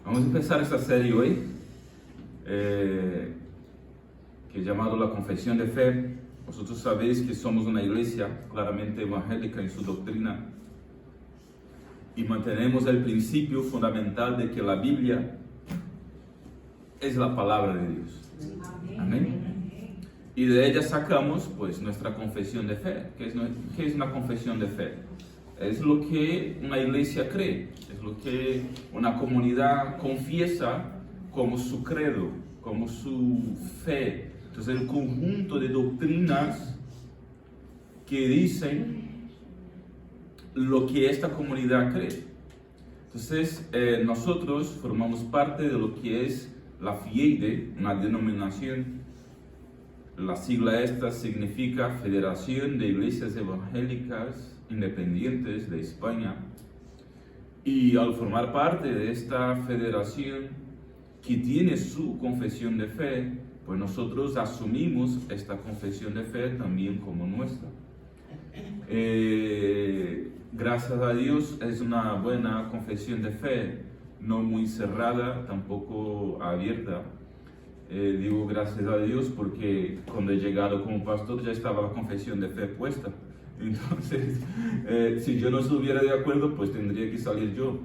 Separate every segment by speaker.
Speaker 1: Vamos a empezar esta serie hoy, que he llamado La Confesión de Fe. Vosotros sabéis que somos una iglesia claramente evangélica en su doctrina y mantenemos el principio fundamental de que la Biblia es la palabra de Dios. Amén. Y de ella sacamos pues nuestra confesión de fe. ¿Qué es una confesión de fe? Es lo que una iglesia cree, es lo que una comunidad confiesa como su credo, como su fe. Entonces el conjunto de doctrinas que dicen lo que esta comunidad cree. Entonces nosotros formamos parte de lo que es la FIEIDE, una denominación. La sigla esta significa Federación de Iglesias Evangélicas Independientes de España. Y al formar parte de esta federación que tiene su confesión de fe, pues nosotros asumimos esta confesión de fe también como nuestra. Gracias a Dios es una buena confesión de fe, no muy cerrada, tampoco abierta. Digo gracias a Dios porque cuando he llegado como pastor ya estaba la confesión de fe puesta. Entonces, si yo no estuviera de acuerdo, pues tendría que salir yo.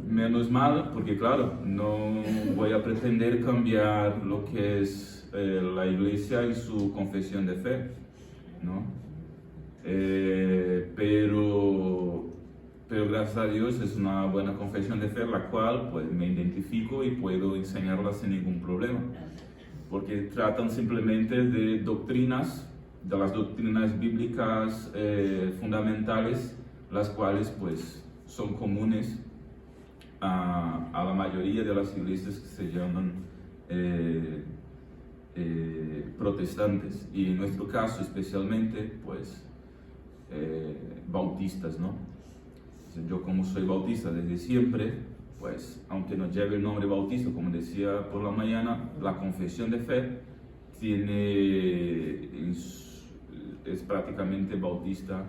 Speaker 1: Menos mal, porque claro, no voy a pretender cambiar lo que es la iglesia y su confesión de fe, ¿no? Pero gracias a Dios es una buena confesión de fe, la cual pues me identifico y puedo enseñarla sin ningún problema, porque tratan simplemente de doctrinas, de las doctrinas bíblicas fundamentales, las cuales pues son comunes a la mayoría de las iglesias que se llaman protestantes, y en nuestro caso especialmente pues bautistas, ¿no? Yo como soy bautista desde siempre, pues aunque no lleve el nombre bautista, como decía por la mañana, la confesión de fe es prácticamente bautista.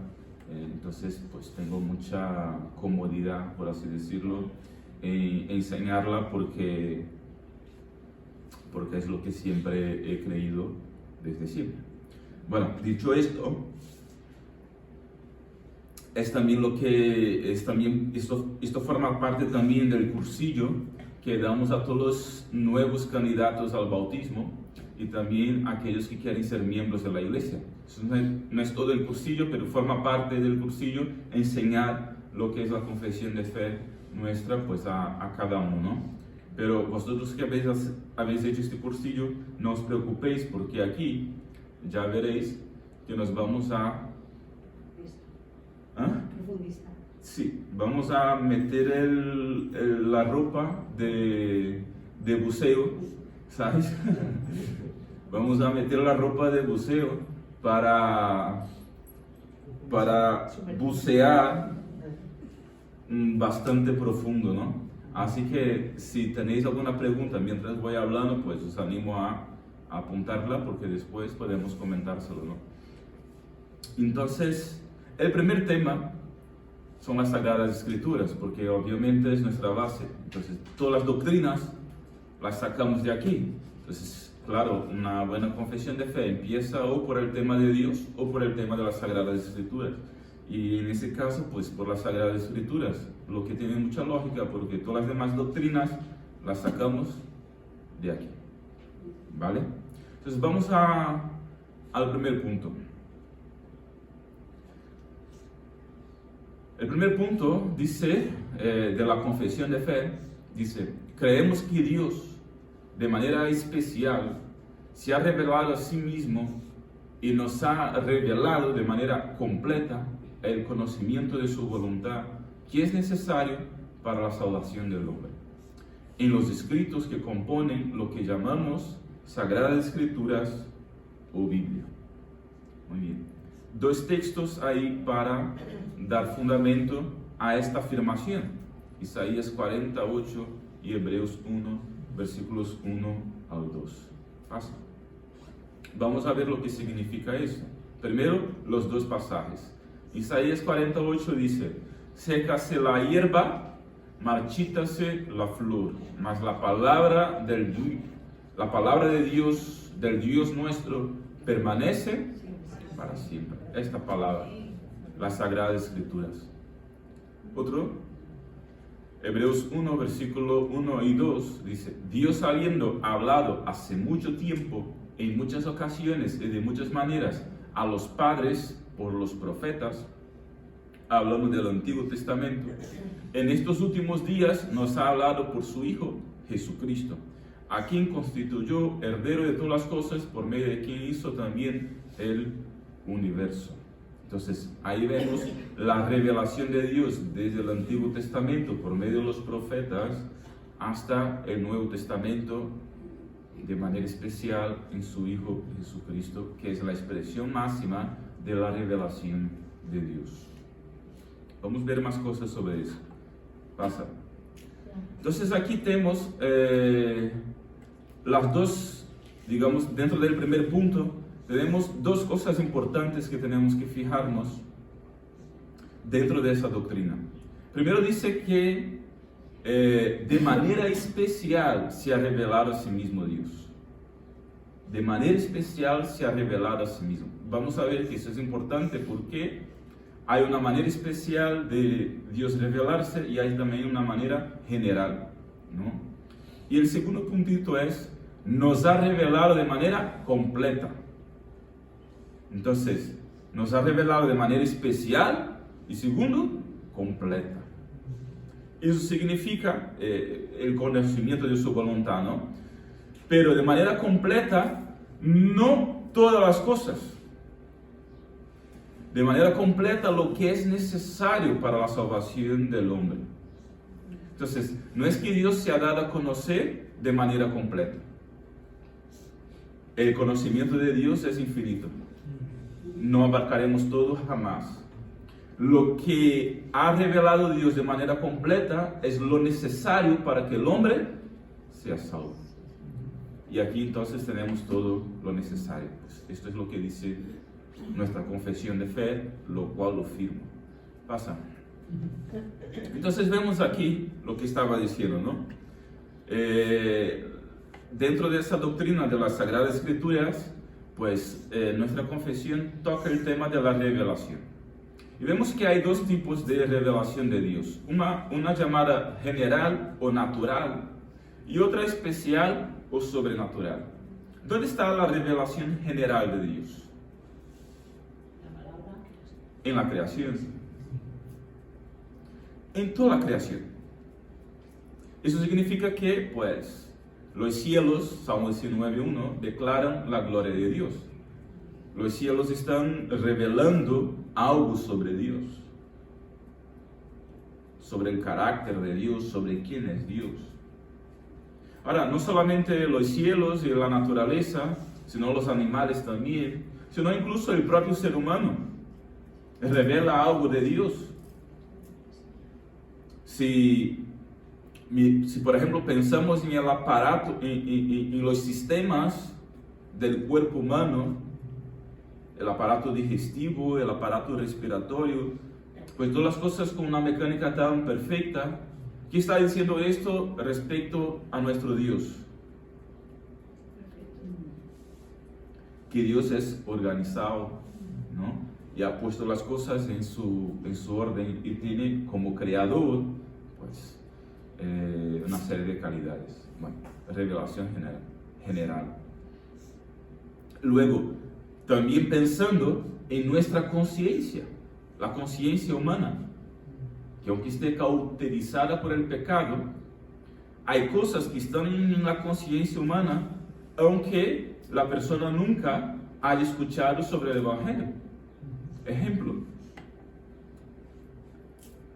Speaker 1: Entonces pues tengo mucha comodidad, por así decirlo, en enseñarla porque es lo que siempre he creído desde siempre. Bueno, dicho esto, esto forma parte también del cursillo que damos a todos los nuevos candidatos al bautismo y también a aquellos que quieren ser miembros de la iglesia. Eso no es todo el cursillo, pero forma parte del cursillo enseñar lo que es la confesión de fe nuestra pues a cada uno, ¿no? Pero vosotros que habéis hecho este cursillo, no os preocupéis, porque aquí ya veréis que nos vamos a... Sí, vamos a meter la ropa de buceo, ¿sabes? Vamos a meter la ropa de buceo para bucear bastante profundo, ¿no? Así que si tenéis alguna pregunta mientras voy hablando, pues os animo a apuntarla, porque después podemos comentárselo, ¿no? Entonces, el primer tema son las Sagradas Escrituras, porque obviamente es nuestra base. Entonces, todas las doctrinas las sacamos de aquí. Entonces, claro, una buena confesión de fe empieza o por el tema de Dios o por el tema de las Sagradas Escrituras. Y en ese caso, pues por las Sagradas Escrituras, lo que tiene mucha lógica, porque todas las demás doctrinas las sacamos de aquí. ¿Vale? Entonces, vamos al primer punto. El primer punto dice, de la confesión de fe, dice: creemos que Dios, de manera especial, se ha revelado a sí mismo y nos ha revelado de manera completa el conocimiento de su voluntad, que es necesario para la salvación del hombre, en los escritos que componen lo que llamamos Sagradas Escrituras o Biblia. Muy bien. Dos textos ahí para dar fundamento a esta afirmación: Isaías 48 y Hebreos 1, versículos 1 al 2. Fácil. Vamos a ver lo que significa eso. Primero, los dos pasajes. Isaías 48 dice: sécase la hierba, marchítase la flor, mas la palabra de Dios, del Dios nuestro, permanece para siempre. Esta palabra, las Sagradas Escrituras. Otro, Hebreos 1, versículo 1 y 2, dice: Dios, habiendo hablado hace mucho tiempo, en muchas ocasiones y de muchas maneras, a los padres por los profetas, hablando del Antiguo Testamento, en estos últimos días nos ha hablado por su Hijo Jesucristo, a quien constituyó heredero de todas las cosas, por medio de quien hizo también el universo. Entonces, ahí vemos la revelación de Dios desde el Antiguo Testamento por medio de los profetas hasta el Nuevo Testamento, de manera especial en su Hijo Jesucristo, que es la expresión máxima de la revelación de Dios. Vamos a ver más cosas sobre eso. Pasa. Entonces aquí tenemos las dos, digamos, dentro del primer punto, tenemos dos cosas importantes que tenemos que fijarnos dentro de esa doctrina. Primero dice que de manera especial se ha revelado a sí mismo Dios. De manera especial se ha revelado a sí mismo. Vamos a ver que eso es importante porque hay una manera especial de Dios revelarse y hay también una manera general, ¿no? Y el segundo puntito es, nos ha revelado de manera completa. Entonces, nos ha revelado de manera especial y segundo, completa. Eso significa el conocimiento de su voluntad, ¿no? Pero de manera completa, no todas las cosas. De manera completa lo que es necesario para la salvación del hombre. Entonces, no es que Dios se ha dado a conocer de manera completa. El conocimiento de Dios es infinito. No abarcaremos todo jamás. Lo que ha revelado Dios de manera completa es lo necesario para que el hombre sea salvo. Y aquí entonces tenemos todo lo necesario. Pues esto es lo que dice nuestra confesión de fe, lo cual lo firmo. Pasa. Entonces vemos aquí lo que estaba diciendo, ¿no? Dentro de esa doctrina de las Sagradas Escrituras, pues nuestra confesión toca el tema de la revelación. Y vemos que hay dos tipos de revelación de Dios. Una llamada general o natural y otra especial o sobrenatural. ¿Dónde está la revelación general de Dios? En la creación. En toda la creación. Eso significa que, pues, los cielos, Salmo 19:1, declaran la gloria de Dios. Los cielos están revelando algo sobre Dios, sobre el carácter de Dios, sobre quién es Dios. Ahora, no solamente los cielos y la naturaleza, sino los animales también, sino incluso el propio ser humano revela algo de Dios. Si por ejemplo pensamos en el aparato, en los sistemas del cuerpo humano, el aparato digestivo, el aparato respiratorio, pues todas las cosas con una mecánica tan perfecta, ¿qué está diciendo esto respecto a nuestro Dios? Que Dios es organizado, ¿no? Y ha puesto las cosas en su orden y tiene como creador, pues, una serie de calidades. Bueno, revelación general. Luego, también pensando en nuestra conciencia, la conciencia humana, que aunque esté cauterizada por el pecado, hay cosas que están en la conciencia humana, aunque la persona nunca haya escuchado sobre el Evangelio. Ejemplo,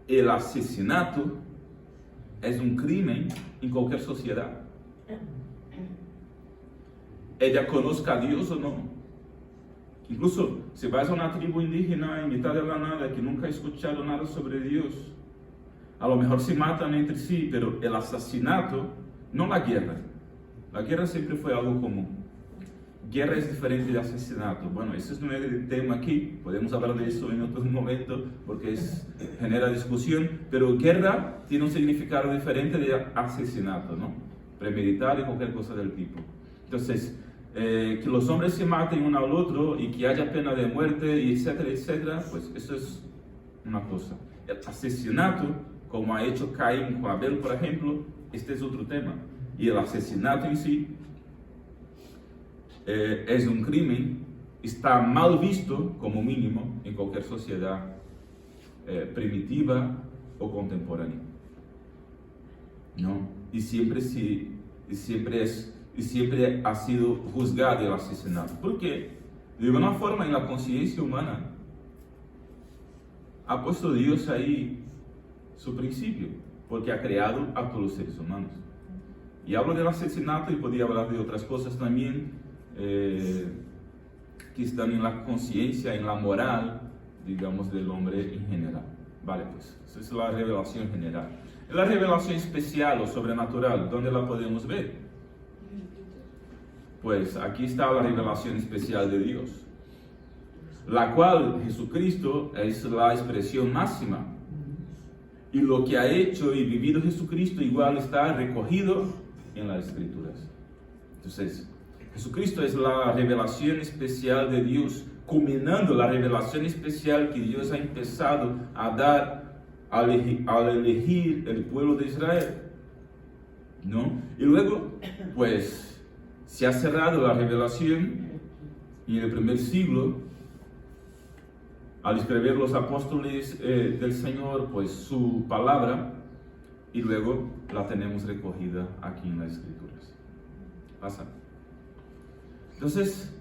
Speaker 1: el asesinato es un crimen en cualquier sociedad. Ella conozca a Dios o no. Incluso si vas a una tribu indígena en mitad de la nada que nunca ha escuchado nada sobre Dios, a lo mejor se matan entre sí, pero el asesinato, no la guerra. La guerra siempre fue algo común. guerra es diferente de asesinato. Bueno, ese no es el tema aquí, podemos hablar de eso en otro momento porque genera discusión, pero guerra tiene un significado diferente de asesinato, ¿no? Premeditar y cualquier cosa del tipo. Entonces, que los hombres se maten uno al otro y que haya pena de muerte, y etcétera, etcétera, pues eso es una cosa. El asesinato, como ha hecho Caín con Abel, por ejemplo, este es otro tema. Y el asesinato en sí es un crimen, está mal visto como mínimo en cualquier sociedad primitiva o contemporánea, ¿no? Y siempre ha sido juzgado el asesinato. ¿Por qué? De alguna forma en la conciencia humana ha puesto Dios ahí su principio, porque ha creado a todos los seres humanos. Y hablo del asesinato y podría hablar de otras cosas también que están en la conciencia, en la moral, digamos, del hombre en general. Vale, pues, esa es la revelación general. La revelación especial o sobrenatural, ¿dónde la podemos ver? Pues aquí está la revelación especial de Dios, la cual Jesucristo es la expresión máxima. Y lo que ha hecho y vivido Jesucristo igual está recogido en las Escrituras. Entonces, Jesucristo es la revelación especial de Dios, culminando la revelación especial que Dios ha empezado a dar al elegir el pueblo de Israel, ¿no? Y luego, pues, se ha cerrado la revelación en el primer siglo, al escribir los apóstoles del Señor, pues, su palabra, y luego la tenemos recogida aquí en las Escrituras. Pasa. Entonces,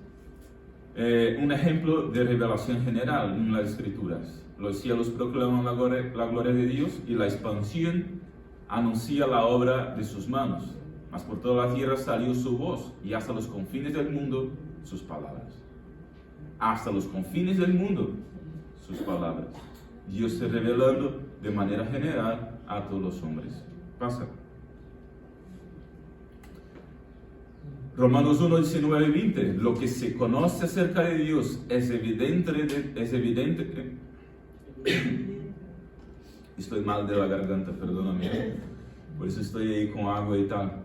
Speaker 1: un ejemplo de revelación general en las Escrituras. Los cielos proclaman la gloria de Dios y la expansión anuncia la obra de sus manos. Mas por toda la tierra salió su voz y hasta los confines del mundo sus palabras. Hasta los confines del mundo sus palabras. Dios se revelando de manera general a todos los hombres. Pasa. Romanos 1, 19 y 20. Lo que se conoce acerca de Dios es evidente. Estoy mal de la garganta, perdóname. Por eso estoy ahí con agua y tal.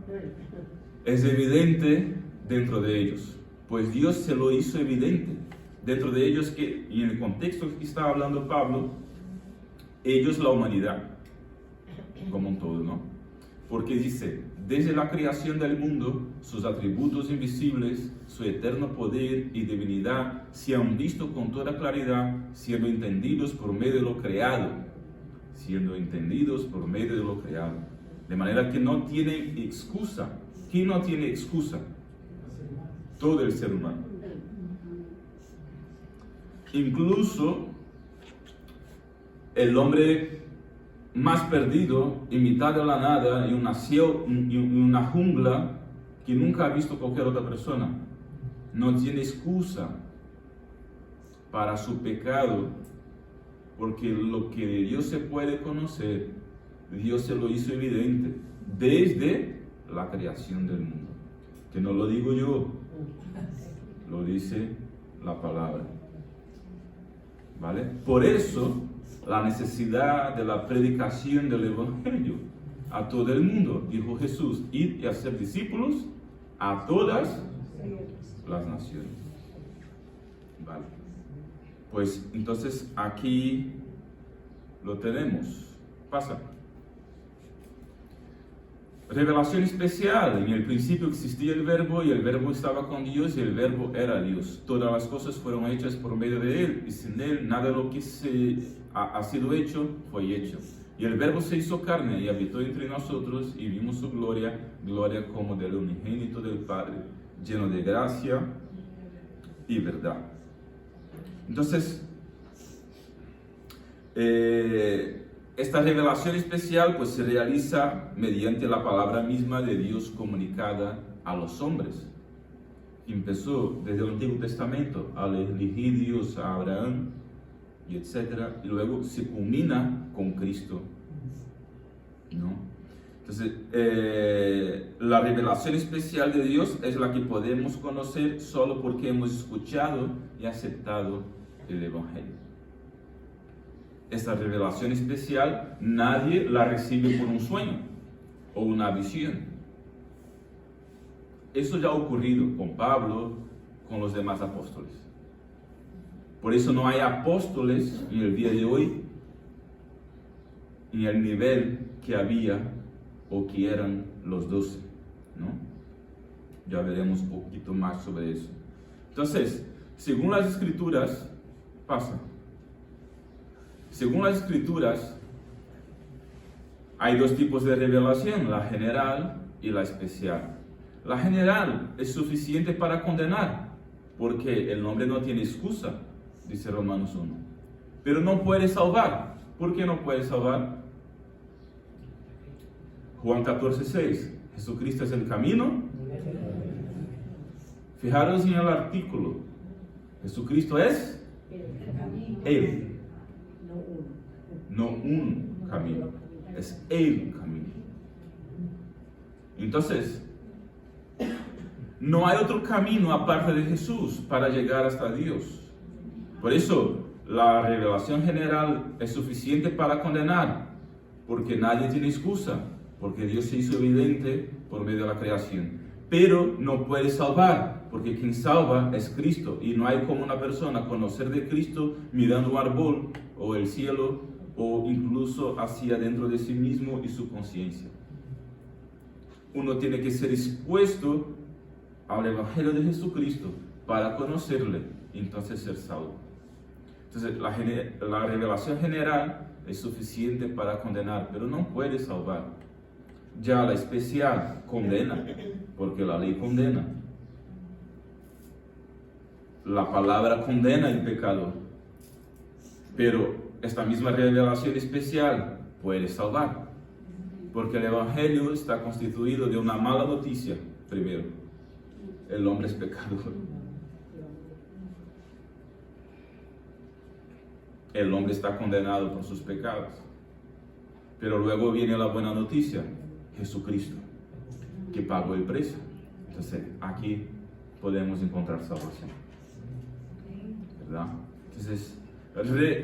Speaker 1: Es evidente dentro de ellos, pues Dios se lo hizo evidente dentro de ellos, que, y en el contexto que está hablando Pablo, ellos, la humanidad, como un todo, ¿no? Porque dice, desde la creación del mundo, sus atributos invisibles, su eterno poder y divinidad se han visto con toda claridad, siendo entendidos por medio de lo creado. Siendo entendidos por medio de lo creado. De manera que no tiene excusa. ¿Quién no tiene excusa? Todo el ser humano. Incluso el hombre más perdido, en mitad de la nada, y nació en una jungla que nunca ha visto cualquier otra persona, no tiene excusa para su pecado, porque lo que de Dios se puede conocer, Dios se lo hizo evidente desde la creación del mundo. Que no lo digo yo, lo dice la palabra. ¿Vale? Por eso, la necesidad de la predicación del Evangelio a todo el mundo. Dijo Jesús, id y hacer discípulos a todas las naciones. Vale. Pues entonces aquí lo tenemos. Pasa. Revelación especial. En el principio existía el Verbo y el Verbo estaba con Dios y el Verbo era Dios. Todas las cosas fueron hechas por medio de Él y sin Él nada de lo que ha sido hecho fue hecho. Y el Verbo se hizo carne y habitó entre nosotros y vimos su gloria, gloria como del unigénito del Padre, lleno de gracia y verdad. Entonces, esta revelación especial pues se realiza mediante la palabra misma de Dios comunicada a los hombres. Empezó desde el Antiguo Testamento al elegir Dios a Abraham y etcétera, y luego se culmina con Cristo, ¿no? Entonces, la revelación especial de Dios es la que podemos conocer solo porque hemos escuchado y aceptado el Evangelio. Esta revelación especial nadie la recibe por un sueño o una visión. Eso ya ha ocurrido con Pablo, con los demás apóstoles. Por eso no hay apóstoles en el día de hoy en el nivel que había o que eran los 12, ¿no? Ya veremos un poquito más sobre eso. Entonces, según las Escrituras, según las Escrituras, hay dos tipos de revelación, la general y la especial. La general es suficiente para condenar, porque el hombre no tiene excusa, dice Romanos 1. Pero no puede salvar. ¿Por qué no puede salvar? Juan 14:6. Jesucristo es el camino. Fijaros en el artículo. Jesucristo es Él. No un camino. Es el camino. Entonces, no hay otro camino aparte de Jesús para llegar hasta Dios. Por eso, la revelación general es suficiente para condenar, porque nadie tiene excusa, porque Dios se hizo evidente por medio de la creación. Pero no puede salvar, porque quien salva es Cristo, y no hay como una persona conocer de Cristo mirando un árbol o el cielo, o incluso hacia dentro de sí mismo y su conciencia. Uno tiene que ser expuesto al Evangelio de Jesucristo para conocerle y entonces ser salvo. Entonces la revelación general es suficiente para condenar, pero no puede salvar. Ya la especial condena, porque la ley condena. La palabra condena el pecado, pero esta misma revelación especial puede salvar, porque el Evangelio está constituido de una mala noticia. Primero, el hombre es pecador. El hombre está condenado por sus pecados. Pero luego viene la buena noticia, Jesucristo, que pagó el precio. Entonces, aquí podemos encontrar salvación, ¿verdad? Entonces,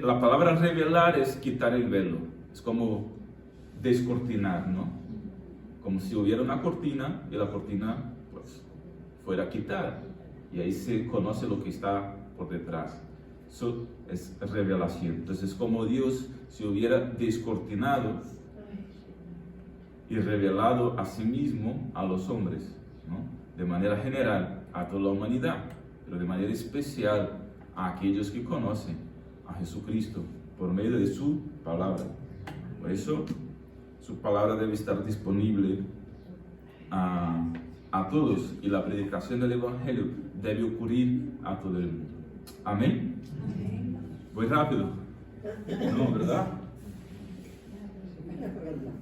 Speaker 1: la palabra revelar es quitar el velo. Es como descortinar, ¿no? Como si hubiera una cortina y la cortina, pues, fuera quitada. Y ahí se conoce lo que está por detrás. Eso es revelación. Entonces, como Dios se hubiera descortinado y revelado a sí mismo a los hombres, ¿no? De manera general a toda la humanidad, pero de manera especial a aquellos que conocen a Jesucristo por medio de su palabra. Por eso, su palabra debe estar disponible a todos, y la predicación del Evangelio debe ocurrir a todo el mundo. Amén. Voy rápido. No, ¿verdad?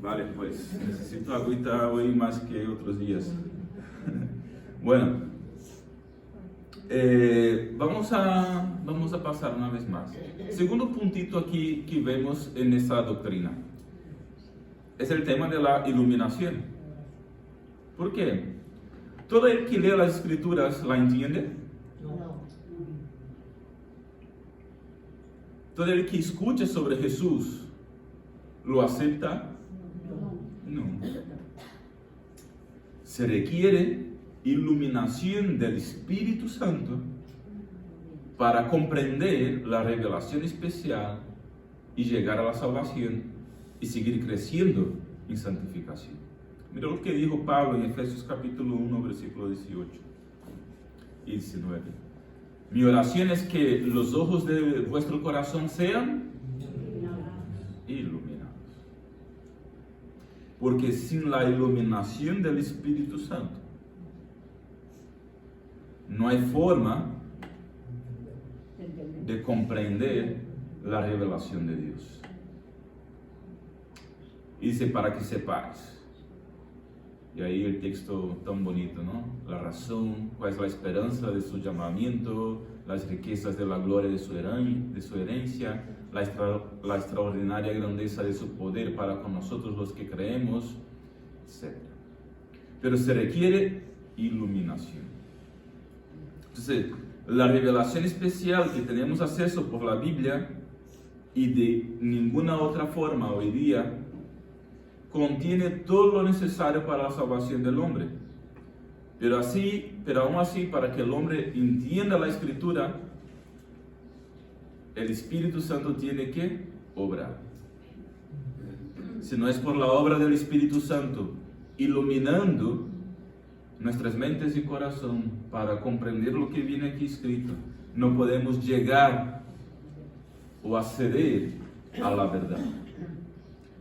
Speaker 1: Vale, pues necesito agüita hoy más que otros días. Bueno, vamos a pasar una vez más. Segundo puntito aquí que vemos en esta doctrina es el tema de la iluminación. ¿Por qué? ¿Todo el que lee las Escrituras la entiende?
Speaker 2: No.
Speaker 1: ¿Todo el que escucha sobre Jesús lo acepta? No. Se requiere iluminación del Espíritu Santo para comprender la revelación especial y llegar a la salvación y seguir creciendo en santificación. Mira lo que dijo Pablo en Efesios capítulo 1, versículo 18 y 19. Mi oración es que los ojos de vuestro corazón sean iluminados. Porque sin la iluminación del Espíritu Santo, no hay forma de comprender la revelación de Dios. Y dice, para que sepáis. Y ahí el texto tan bonito, ¿no? La razón, cuál es la esperanza de su llamamiento, las riquezas de la gloria de su herencia, la extraordinaria grandeza de su poder para con nosotros los que creemos, etc. Pero se requiere iluminación. Entonces, la revelación especial que tenemos acceso por la Biblia y de ninguna otra forma hoy día contiene todo lo necesario para la salvación del hombre. Pero aún así, para que el hombre entienda la Escritura, el Espíritu Santo tiene que obrar. Si no es por la obra del Espíritu Santo iluminando nuestras mentes y corazón para comprender lo que viene aquí escrito, no podemos llegar o acceder a la verdad.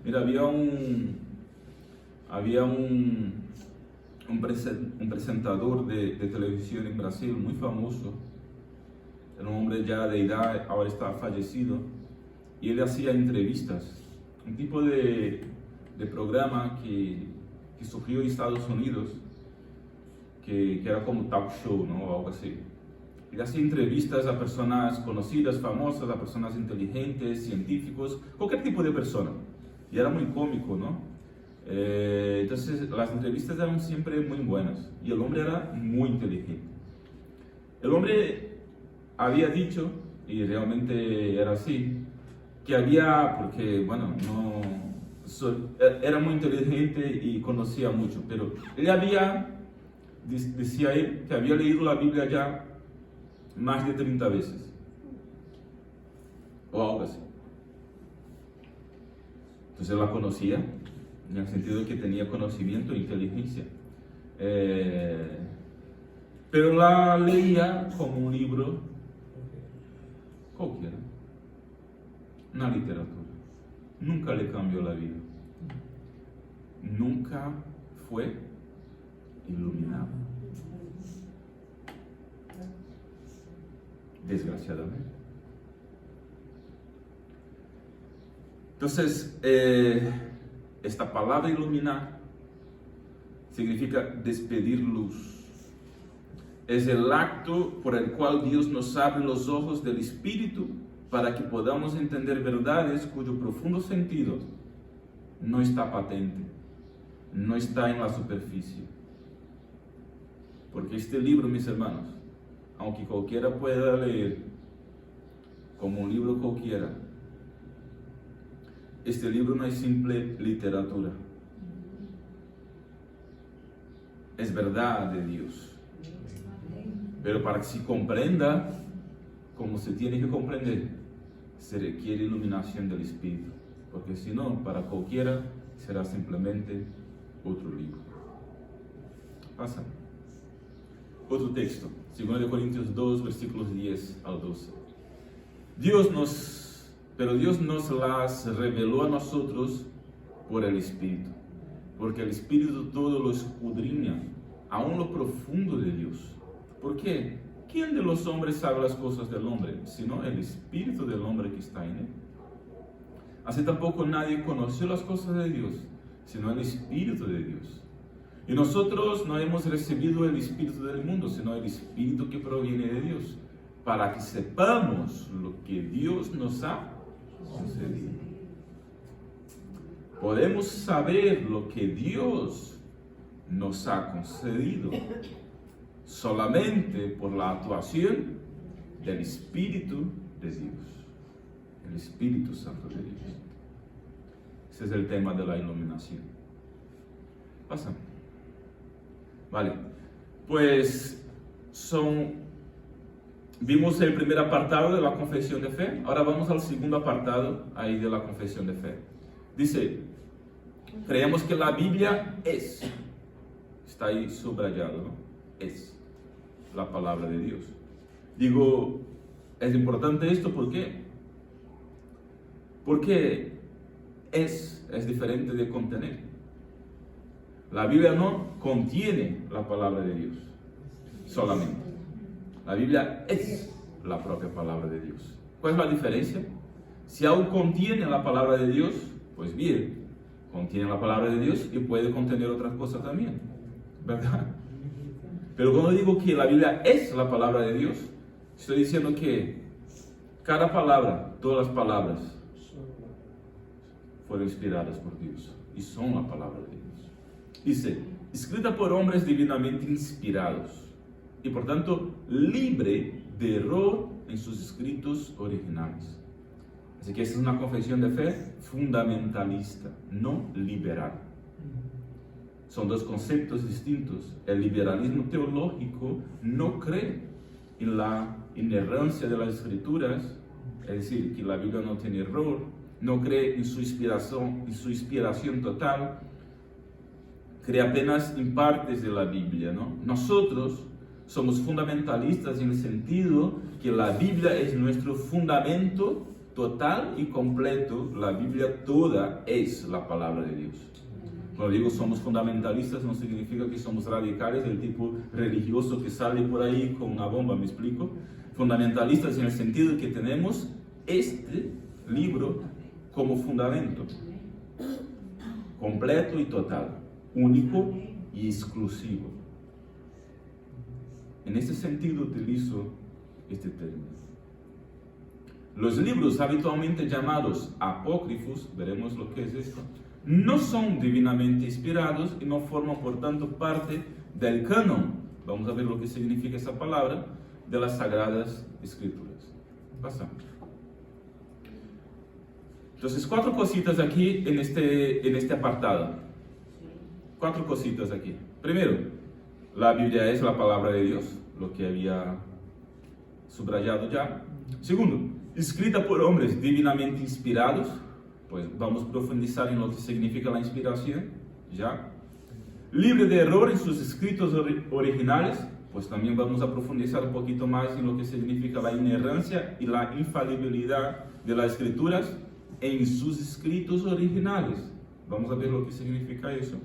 Speaker 1: Mira, había un presentador de televisión en Brasil muy famoso. Era un hombre ya de edad, ahora está fallecido, y él hacía entrevistas, un tipo de programa que surgió en Estados Unidos, que era como talk show, ¿no? O algo así. Él hacía entrevistas a personas conocidas, famosas, a personas inteligentes, científicos, cualquier tipo de persona. Y era muy cómico, ¿no? Entonces las entrevistas eran siempre muy buenas y el hombre era muy inteligente. El hombre había dicho, y realmente era así, que porque bueno, era muy inteligente y conocía mucho, pero decía él que había leído la Biblia ya más de 30 veces o algo así. Entonces la conocía, en el sentido de que tenía conocimiento e inteligencia, pero la leía como un libro cualquiera, una literatura. Nunca le cambió la vida, nunca fue iluminado, desgraciadamente. Entonces, esta palabra iluminar significa despedir luz. Es el acto por el cual Dios nos abre los ojos del Espíritu para que podamos entender verdades cuyo profundo sentido no está patente, no está en la superficie. Porque este libro, mis hermanos, aunque cualquiera pueda leer como un libro cualquiera, este libro no es simple literatura, es verdad de Dios. Pero para que se comprenda como se tiene que comprender, se requiere iluminación del Espíritu, porque si no, para cualquiera será simplemente otro libro. Pasa. Otro texto, 2 Corintios 2, versículos 10 al 12. Pero Dios nos las reveló a nosotros por el Espíritu, porque el Espíritu todo lo escudriña, aún lo profundo de Dios. ¿Por qué? ¿Quién de los hombres sabe las cosas del hombre, sino el Espíritu del hombre que está en él? Así tampoco nadie conoció las cosas de Dios, sino el Espíritu de Dios. Y nosotros no hemos recibido el Espíritu del mundo, sino el Espíritu que proviene de Dios, para que sepamos lo que Dios nos ha concedido. Podemos saber lo que Dios nos ha concedido solamente por la actuación del Espíritu de Dios, el Espíritu Santo de Dios. Ese es el tema de la iluminación. Pasa. Vale, pues vimos el primer apartado de la confesión de fe. Ahora vamos al segundo apartado ahí de la confesión de fe. Dice, creemos que la Biblia está ahí subrayado, ¿no? Es la palabra de Dios. Digo, es importante esto, ¿por qué? Porque es diferente de contener. La Biblia no contiene la palabra de Dios solamente. La Biblia es la propia palabra de Dios. ¿Cuál es la diferencia? Si algo contiene la palabra de Dios, pues bien, contiene la palabra de Dios y puede contener otras cosas también, ¿verdad? Pero cuando digo que la Biblia es la palabra de Dios, estoy diciendo que cada palabra, todas las palabras, fueron inspiradas por Dios y son la palabra de Dios. Dice, escrita por hombres divinamente inspirados y por tanto libre de error en sus escritos originales. Así que esta es una confesión de fe fundamentalista, no liberal. Son dos conceptos distintos. El liberalismo teológico no cree en la inerrancia de las escrituras, es decir, que la Biblia no tiene error, no cree en su inspiración total, cree apenas en partes de la Biblia, ¿no? Nosotros somos fundamentalistas en el sentido que la Biblia es nuestro fundamento total y completo. La Biblia toda es la palabra de Dios. Cuando digo somos fundamentalistas, no significa que somos radicales del tipo religioso que sale por ahí con una bomba, ¿me explico? Fundamentalistas en el sentido de que tenemos este libro como fundamento completo y total, único y exclusivo. En ese sentido utilizo este término. Los libros habitualmente llamados apócrifos, veremos lo que es esto, no son divinamente inspirados y no forman por tanto parte del canon, vamos a ver lo que significa esa palabra, de las Sagradas Escrituras. Pasamos. Entonces, 4 cositas aquí en este apartado. 4 cositas aquí. Primero, la Biblia es la palabra de Dios, lo que había subrayado ya. Segundo, escrita por hombres divinamente inspirados, pues vamos a profundizar en lo que significa la inspiración, ya. Libre de error en sus escritos originales, pues también vamos a profundizar un poquito más en lo que significa la inerrancia y la infalibilidad de las escrituras en sus escritos originales. Vamos a ver lo que significa eso.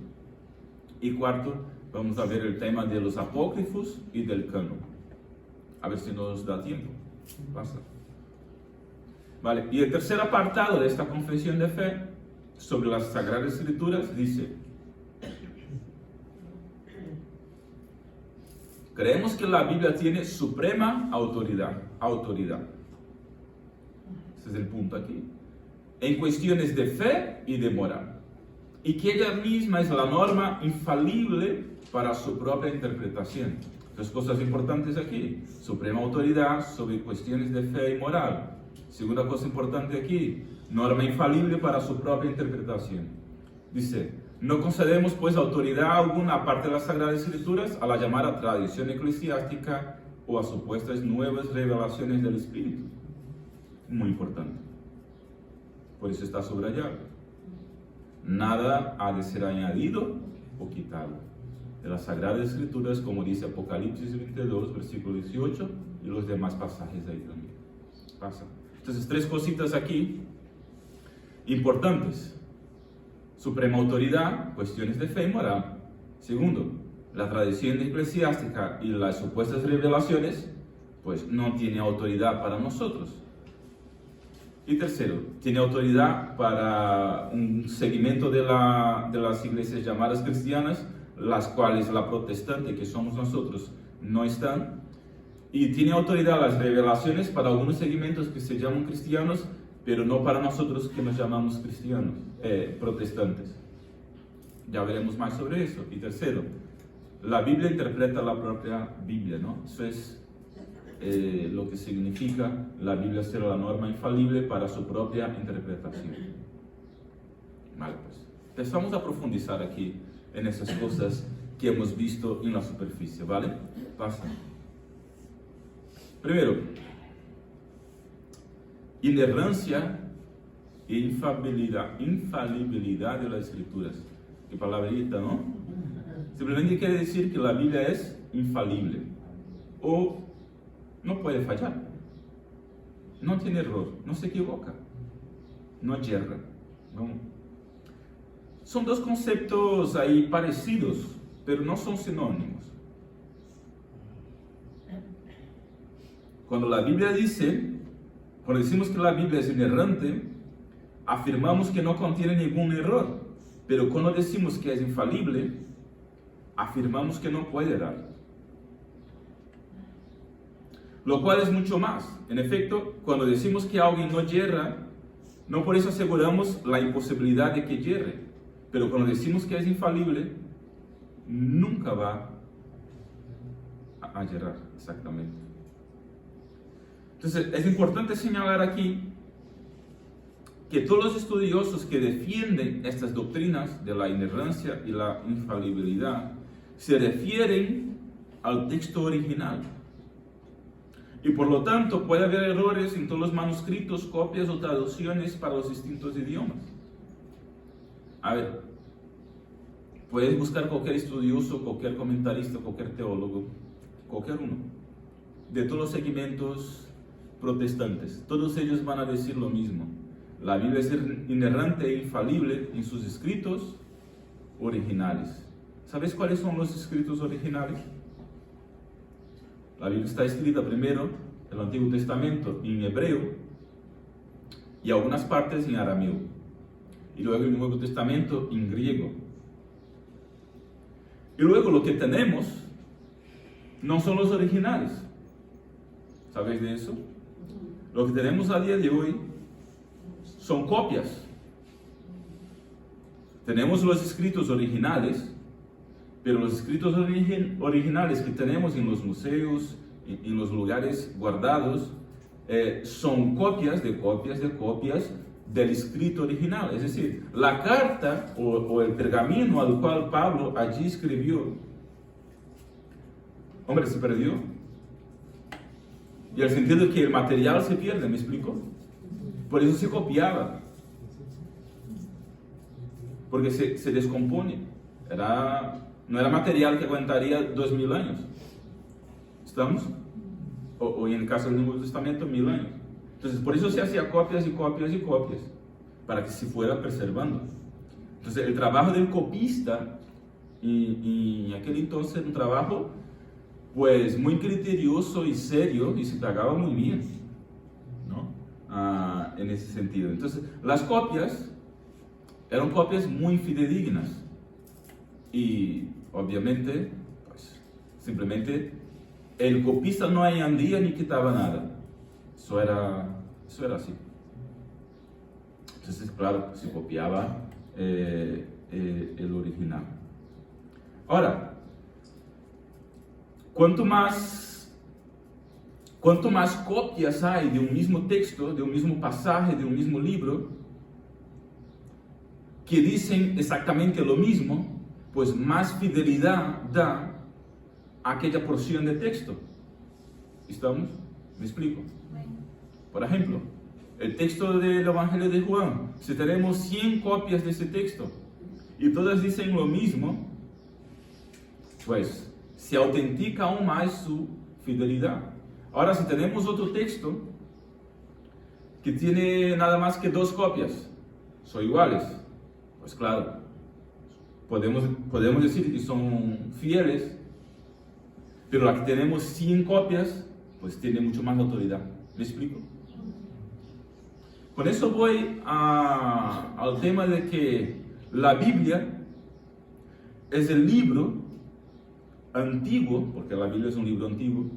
Speaker 1: Y cuarto, vamos a ver el tema de los apócrifos y del canon. A ver si nos da tiempo. Pasa. Vale, y el tercer apartado de esta confesión de fe sobre las Sagradas Escrituras dice: creemos que la Biblia tiene suprema autoridad. Ese es el punto aquí. En cuestiones de fe y de moral. Y que ella misma es la norma infalible para su propia interpretación. Dos cosas importantes aquí: suprema autoridad sobre cuestiones de fe y moral. Segunda cosa importante aquí: norma infalible para su propia interpretación. Dice: no concedemos pues autoridad alguna aparte de las Sagradas Escrituras a la llamada tradición eclesiástica o a supuestas nuevas revelaciones del Espíritu. Muy importante. Por eso está subrayado. Nada ha de ser añadido o quitado de las Sagradas Escrituras, como dice Apocalipsis 22, versículo 18, y los demás pasajes de ahí también. Pasa. Entonces, 3 cositas aquí importantes: suprema autoridad, cuestiones de fe y moral. Segundo, la tradición eclesiástica y las supuestas revelaciones, pues no tiene autoridad para nosotros. Y tercero, tiene autoridad para un segmento de las iglesias llamadas cristianas, las cuales la protestante, que somos nosotros, no están. Y tiene autoridad las revelaciones para algunos segmentos que se llaman cristianos, pero no para nosotros que nos llamamos cristianos, protestantes. Ya veremos más sobre eso. Y tercero, la Biblia interpreta la propia Biblia, ¿no? Eso es lo que significa la Biblia ser la norma infalible para su propia interpretación. Vale, pues empezamos a profundizar aquí en esas cosas que hemos visto en la superficie, ¿vale? Pasa. Primero, inerrancia e infalibilidad de las Escrituras. Qué palabrita, ¿no? Simplemente quiere decir que la Biblia es infalible o no puede fallar, no tiene error, no se equivoca, no yerra, ¿no? Son 2 conceptos ahí parecidos, pero no son sinónimos. Cuando la Biblia cuando decimos que la Biblia es inerrante, afirmamos que no contiene ningún error, pero cuando decimos que es infalible, afirmamos que no puede errar. Lo cual es mucho más. En efecto, cuando decimos que alguien no yerra, no por eso aseguramos la imposibilidad de que yerre. Pero cuando decimos que es infalible, nunca va a llegar exactamente. Entonces, es importante señalar aquí que todos los estudiosos que defienden estas doctrinas de la inerrancia y la infalibilidad se refieren al texto original. Y por lo tanto puede haber errores en todos los manuscritos, copias o traducciones para los distintos idiomas. A ver, puedes buscar cualquier estudioso, cualquier comentarista, cualquier teólogo, cualquier uno, de todos los segmentos protestantes. Todos ellos van a decir lo mismo. La Biblia es inerrante e infalible en sus escritos originales. ¿Sabes cuáles son los escritos originales? La Biblia está escrita primero, el Antiguo Testamento, en hebreo y algunas partes en arameo. Y luego el Nuevo Testamento en griego. Y luego lo que tenemos no son los originales. ¿Sabéis de eso? Lo que tenemos a día de hoy son copias. Tenemos los escritos originales, pero los escritos originales que tenemos en los museos, en los lugares guardados, son copias de copias de copias del escrito original. Es decir, la carta o el pergamino al cual Pablo allí escribió, hombre, se perdió. Y el sentido de que el material se pierde, ¿me explico? Por eso se copiaba. Porque se descompone. No era material que aguantaría 2000 años. ¿Estamos? O en el caso del Nuevo Testamento, 1000 años. Entonces, por eso se hacía copias y copias y copias, para que se fuera preservando. Entonces, el trabajo del copista, y en aquel entonces era un trabajo, pues, muy criterioso y serio, y se pagaba muy bien, ¿no? En ese sentido. Entonces, las copias eran copias muy fidedignas, y obviamente, pues, simplemente, el copista no añadía ni quitaba nada. Eso era así. Entonces, claro, se copiaba el original. Ahora, cuanto más copias hay de un mismo texto, de un mismo pasaje, de un mismo libro, que dicen exactamente lo mismo, pues más fidelidad da a aquella porción de texto. ¿Estamos? ¿Me explico? Por ejemplo, el texto del Evangelio de Juan, si tenemos 100 copias de ese texto y todas dicen lo mismo, pues se autentica aún más su fidelidad. Ahora, si tenemos otro texto que tiene nada más que 2 copias, son iguales, pues claro, podemos decir que son fieles, pero la que tenemos 100 copias, pues tiene mucho más autoridad. ¿Me explico? Con eso voy al tema de que la Biblia es el libro antiguo, porque la Biblia es un libro antiguo.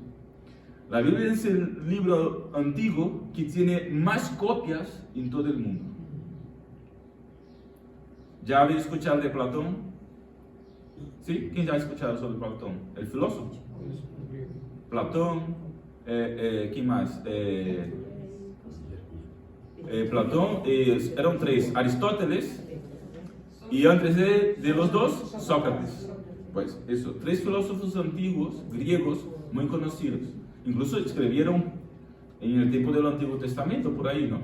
Speaker 1: La Biblia es el libro antiguo que tiene más copias en todo el mundo. ¿Ya habéis escuchado de Platón? ¿Sí? ¿Quién ya ha escuchado sobre Platón? El filósofo. Platón, ¿quién más? Platón, eran 3, Aristóteles, y antes de los dos, Sócrates. Pues eso, 3 filósofos antiguos, griegos, muy conocidos. Incluso escribieron en el tiempo del Antiguo Testamento, por ahí, ¿no?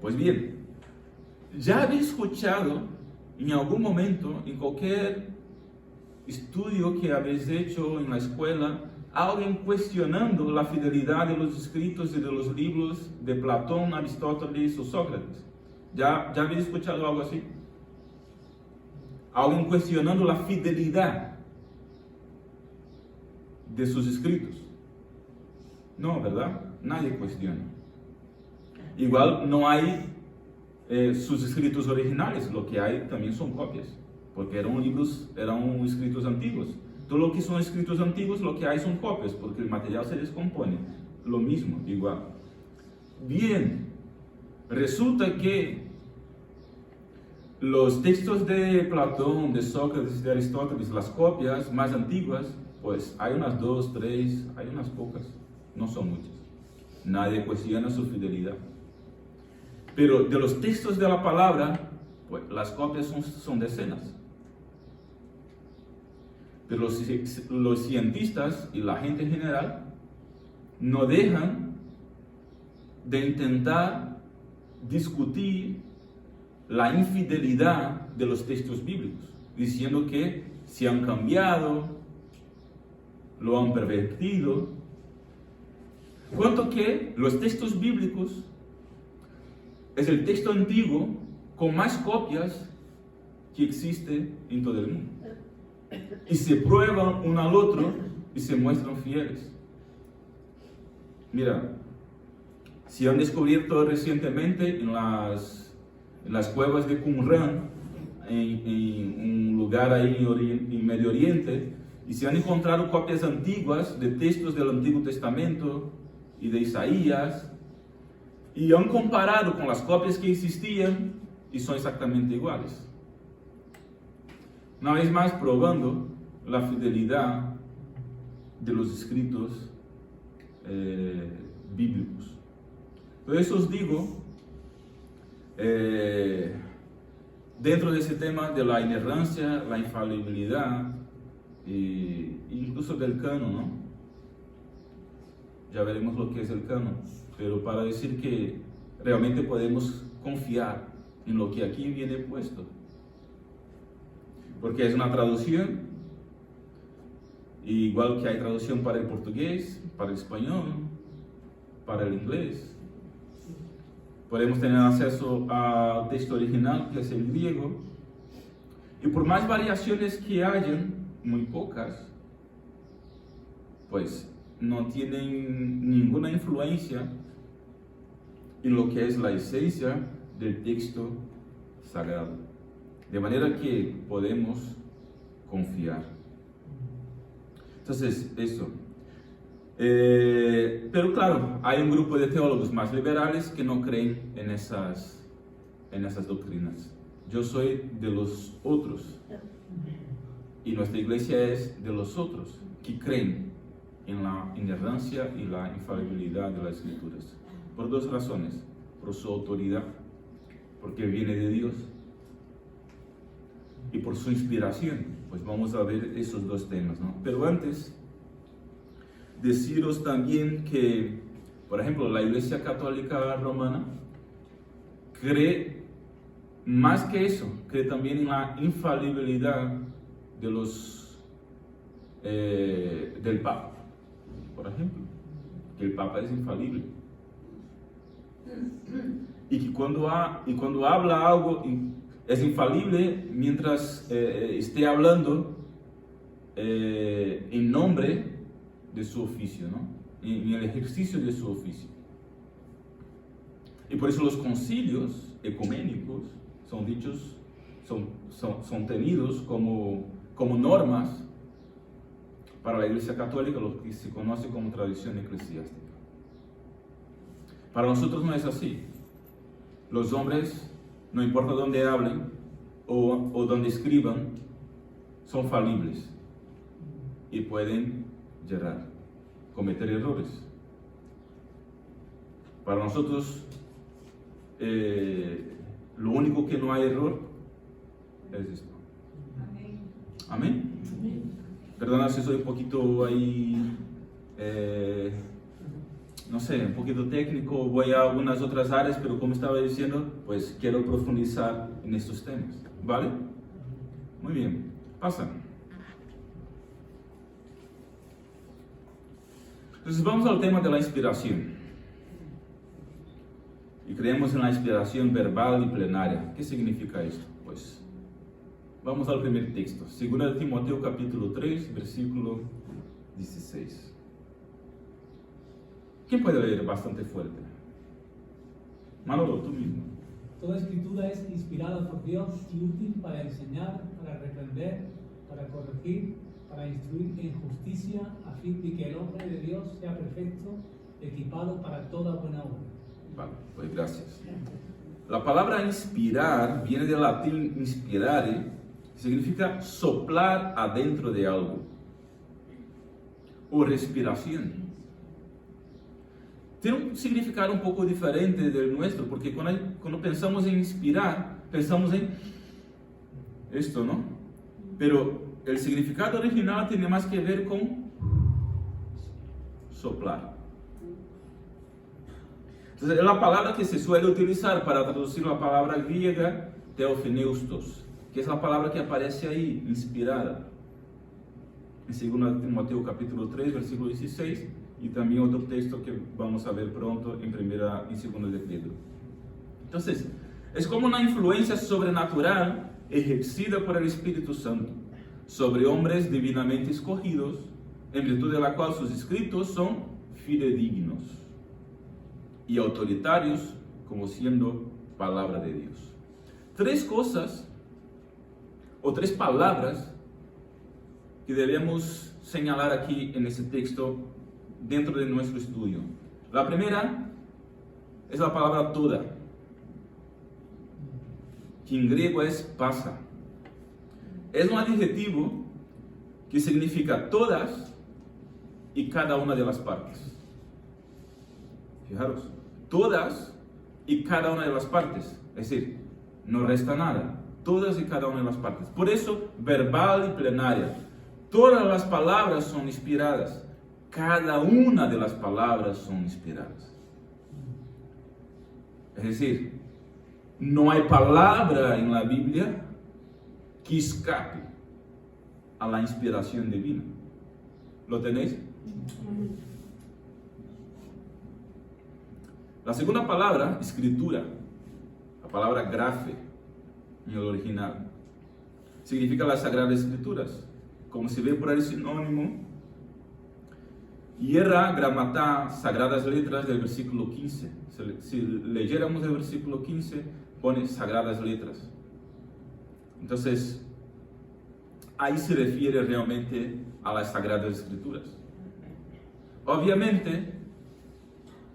Speaker 1: Pues bien, ¿ya habéis escuchado en algún momento, en cualquier estudio que habéis hecho en la escuela, alguien cuestionando la fidelidad de los escritos y de los libros de Platón, Aristóteles o Sócrates? ¿Ya habéis escuchado algo así? Alguien cuestionando la fidelidad de sus escritos. No, ¿verdad? Nadie cuestiona. Igual no hay sus escritos originales, lo que hay también son copias, porque eran escritos antiguos. Todo lo que son escritos antiguos, lo que hay son copias, porque el material se descompone. Lo mismo, igual. Bien, resulta que los textos de Platón, de Sócrates, de Aristóteles, las copias más antiguas, pues hay unas 2, 3, hay unas pocas, no son muchas. Nadie cuestiona su fidelidad. Pero de los textos de la palabra, pues las copias son decenas. Pero los cientistas y la gente en general no dejan de intentar discutir la infidelidad de los textos bíblicos, diciendo que se han cambiado, lo han pervertido. Cuanto que los textos bíblicos es el texto antiguo con más copias que existe en todo el mundo. Y se prueban uno al otro y se muestran fieles. Mira, se han descubierto recientemente en las cuevas de Qumran, en un lugar ahí en Medio Oriente, y se han encontrado copias antiguas de textos del Antiguo Testamento y de Isaías, y han comparado con las copias que existían y son exactamente iguales. Una vez más probando la fidelidad de los escritos bíblicos. Por eso os digo, dentro de ese tema de la inerrancia, la infalibilidad e incluso del canon, ¿no? Ya veremos lo que es el canon, pero para decir que realmente podemos confiar en lo que aquí viene puesto, porque es una traducción, igual que hay traducción para el portugués, para el español, para el inglés. Podemos tener acceso al texto original, que es el griego, y por más variaciones que hayan, muy pocas, pues no tienen ninguna influencia en lo que es la esencia del texto sagrado, de manera que podemos confiar. Entonces, eso. Pero claro, hay un grupo de teólogos más liberales que no creen en esas doctrinas. Yo soy de los otros, y nuestra iglesia es de los otros que creen en la inerrancia y la infalibilidad de las escrituras, por dos razones: por su autoridad, porque viene de Dios, y por su inspiración. Pues vamos a ver esos dos temas, ¿no? Pero antes, deciros también que, por ejemplo, la Iglesia Católica Romana cree más que eso, cree también en la infalibilidad de del Papa, por ejemplo, que el Papa es infalible, y que cuando habla algo es infalible mientras esté hablando en nombre de su oficio, ¿no? En el ejercicio de su oficio. Y por eso los concilios ecuménicos son tenidos como normas para la Iglesia Católica, lo que se conoce como tradición eclesiástica. Para nosotros no es así. Los hombres, no importa dónde hablen o dónde escriban, son falibles y pueden cometer errores. Para nosotros, lo único que no hay error es esto. Amén. Perdona si soy un poquito ahí, no sé, un poquito técnico, voy a algunas otras áreas, pero como estaba diciendo, pues quiero profundizar en estos temas, ¿vale? Muy bien, pasa. Entonces vamos al tema de la inspiración. Y creemos en la inspiración verbal y plenaria. ¿Qué significa esto? Pues vamos al primer texto, 2 Timoteo capítulo 3, versículo 16. ¿Quién puede leer bastante fuerte? Manolo, tú mismo.
Speaker 2: Toda escritura es inspirada por Dios y útil para enseñar, para reprender, para corregir, para instruir en justicia, a fin de que el hombre de Dios sea perfecto, equipado para toda buena obra.
Speaker 1: Vale, pues gracias. La palabra inspirar viene del latín inspirare, que significa soplar adentro de algo, o respiración. Tiene un significado un poco diferente del nuestro, porque cuando pensamos en inspirar, pensamos en esto, ¿no? Pero el significado original tiene más que ver con soplar. Entonces, es la palabra que se suele utilizar para traducir la palabra griega theopneustos, que es la palabra que aparece ahí, inspirada, en 2 Timoteo capítulo 3, versículo 16, y también otro texto que vamos a ver pronto en 2 de Pedro. Entonces, es como una influencia sobrenatural ejercida por el Espíritu Santo sobre hombres divinamente escogidos, en virtud de la cual sus escritos son fidedignos y autoritarios, como siendo palabra de Dios. Tres cosas o tres palabras que debemos señalar aquí en ese texto dentro de nuestro estudio. La primera es la palabra toda, que en griego es pasa. Es un adjetivo que significa todas y cada una de las partes. Fijaros, todas y cada una de las partes, es decir, no resta nada, todas y cada una de las partes. Por eso, verbal y plenaria, todas las palabras son inspiradas, cada una de las palabras son inspiradas. Es decir, no hay palabra en la Biblia que escape a la inspiración divina. ¿Lo tenéis? La segunda palabra, escritura, la palabra grafe en el original, significa las Sagradas Escrituras, como se ve por el sinónimo, hierra, gramatá, Sagradas Letras del versículo 15. Si leyéramos el versículo 15, pone Sagradas Letras. Entonces, ahí se refiere realmente a las Sagradas Escrituras. Obviamente,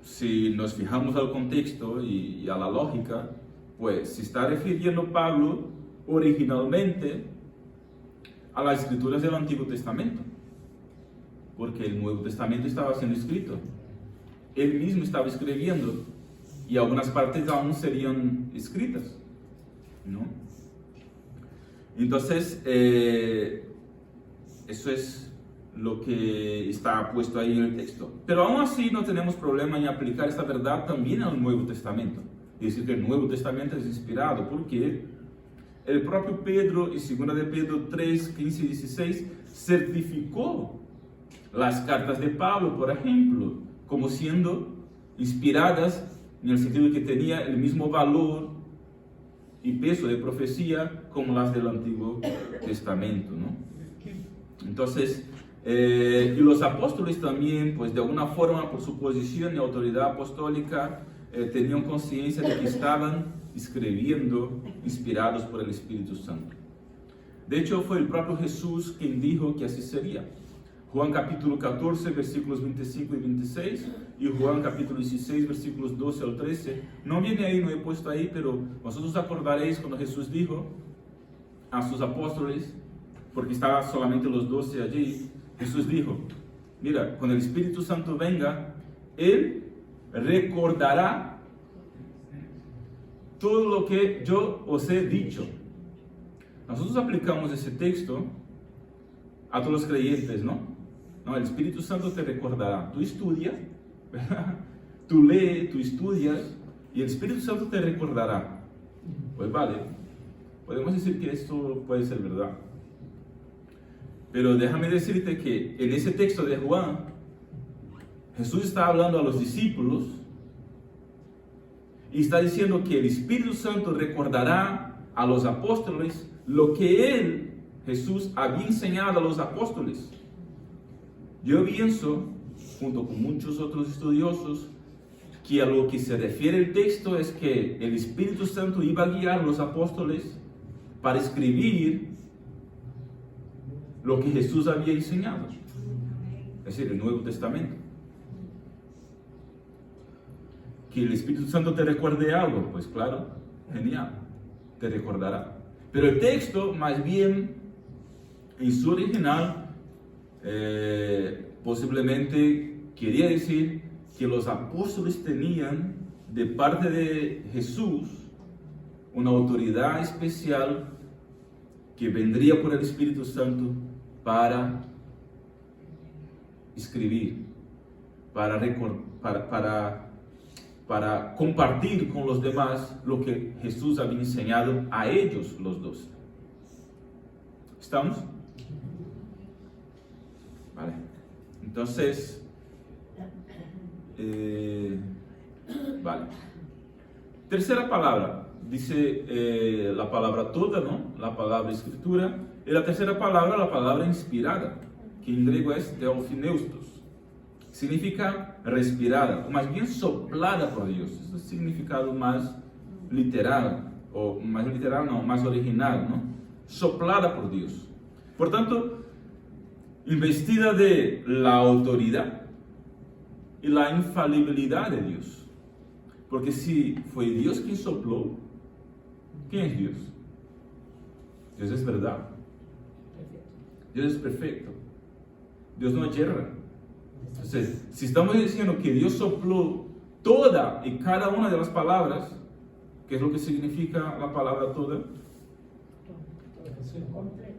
Speaker 1: si nos fijamos al contexto y a la lógica, pues se está refiriendo Pablo originalmente a las escrituras del Antiguo Testamento, porque el Nuevo Testamento estaba siendo escrito, él mismo estaba escribiendo, y algunas partes aún serían escritas, ¿no? Entonces, eso es lo que está puesto ahí en el texto. Pero aún así no tenemos problema en aplicar esta verdad también al Nuevo Testamento. Es decir, que el Nuevo Testamento es inspirado, porque el propio Pedro, en 2 de Pedro 3, 15 y 16, certificó las cartas de Pablo, por ejemplo, como siendo inspiradas en el sentido de que tenía el mismo valor y peso de profecía como las del Antiguo Testamento, ¿no? Entonces, y los apóstoles también, pues de alguna forma, por su posición y autoridad apostólica, tenían conciencia de que estaban escribiendo inspirados por el Espíritu Santo. De hecho, fue el propio Jesús quien dijo que así sería. Juan capítulo 14, versículos 25 y 26, y Juan capítulo 16, versículos 12 al 13. No viene ahí, no he puesto ahí, pero vosotros acordaréis cuando Jesús dijo a sus apóstoles, porque estaban solamente los 12 allí, Jesús dijo, mira, cuando el Espíritu Santo venga, Él recordará todo lo que yo os he dicho. Nosotros aplicamos ese texto a todos los creyentes, ¿no? No, el Espíritu Santo te recordará. Tú estudias, ¿verdad? Tú lees, tú estudias, y el Espíritu Santo te recordará. Pues vale, podemos decir que esto puede ser verdad. Pero déjame decirte que en ese texto de Juan, Jesús está hablando a los discípulos y está diciendo que el Espíritu Santo recordará a los apóstoles lo que Él, Jesús, había enseñado a los apóstoles. Yo pienso, junto con muchos otros estudiosos, que a lo que se refiere el texto es que el Espíritu Santo iba a guiar a los apóstoles para escribir lo que Jesús había enseñado, es decir, el Nuevo Testamento. Que el Espíritu Santo te recuerde algo, pues claro, genial, te recordará. Pero el texto, más bien, en su original, posiblemente quería decir que los apóstoles tenían de parte de Jesús una autoridad especial que vendría por el Espíritu Santo para escribir, para compartir con los demás lo que Jesús había enseñado a ellos los 12. ¿Estamos? Vale. Entonces, vale. Tercera palabra, dice la palabra toda, ¿no? La palabra escritura. Y la tercera palabra, la palabra inspirada, que en griego es theopneustos. Significa respirada, o más bien soplada por Dios. Es el significado más literal, o más literal no, más original, ¿no? Soplada por Dios. Por tanto, investida de la autoridad y la infalibilidad de Dios. Porque si fue Dios quien sopló, ¿quién es Dios? Dios es verdad. Dios es perfecto. Dios no yerra. Entonces, si estamos diciendo que Dios sopló toda y cada una de las palabras, ¿qué es lo que significa la palabra toda?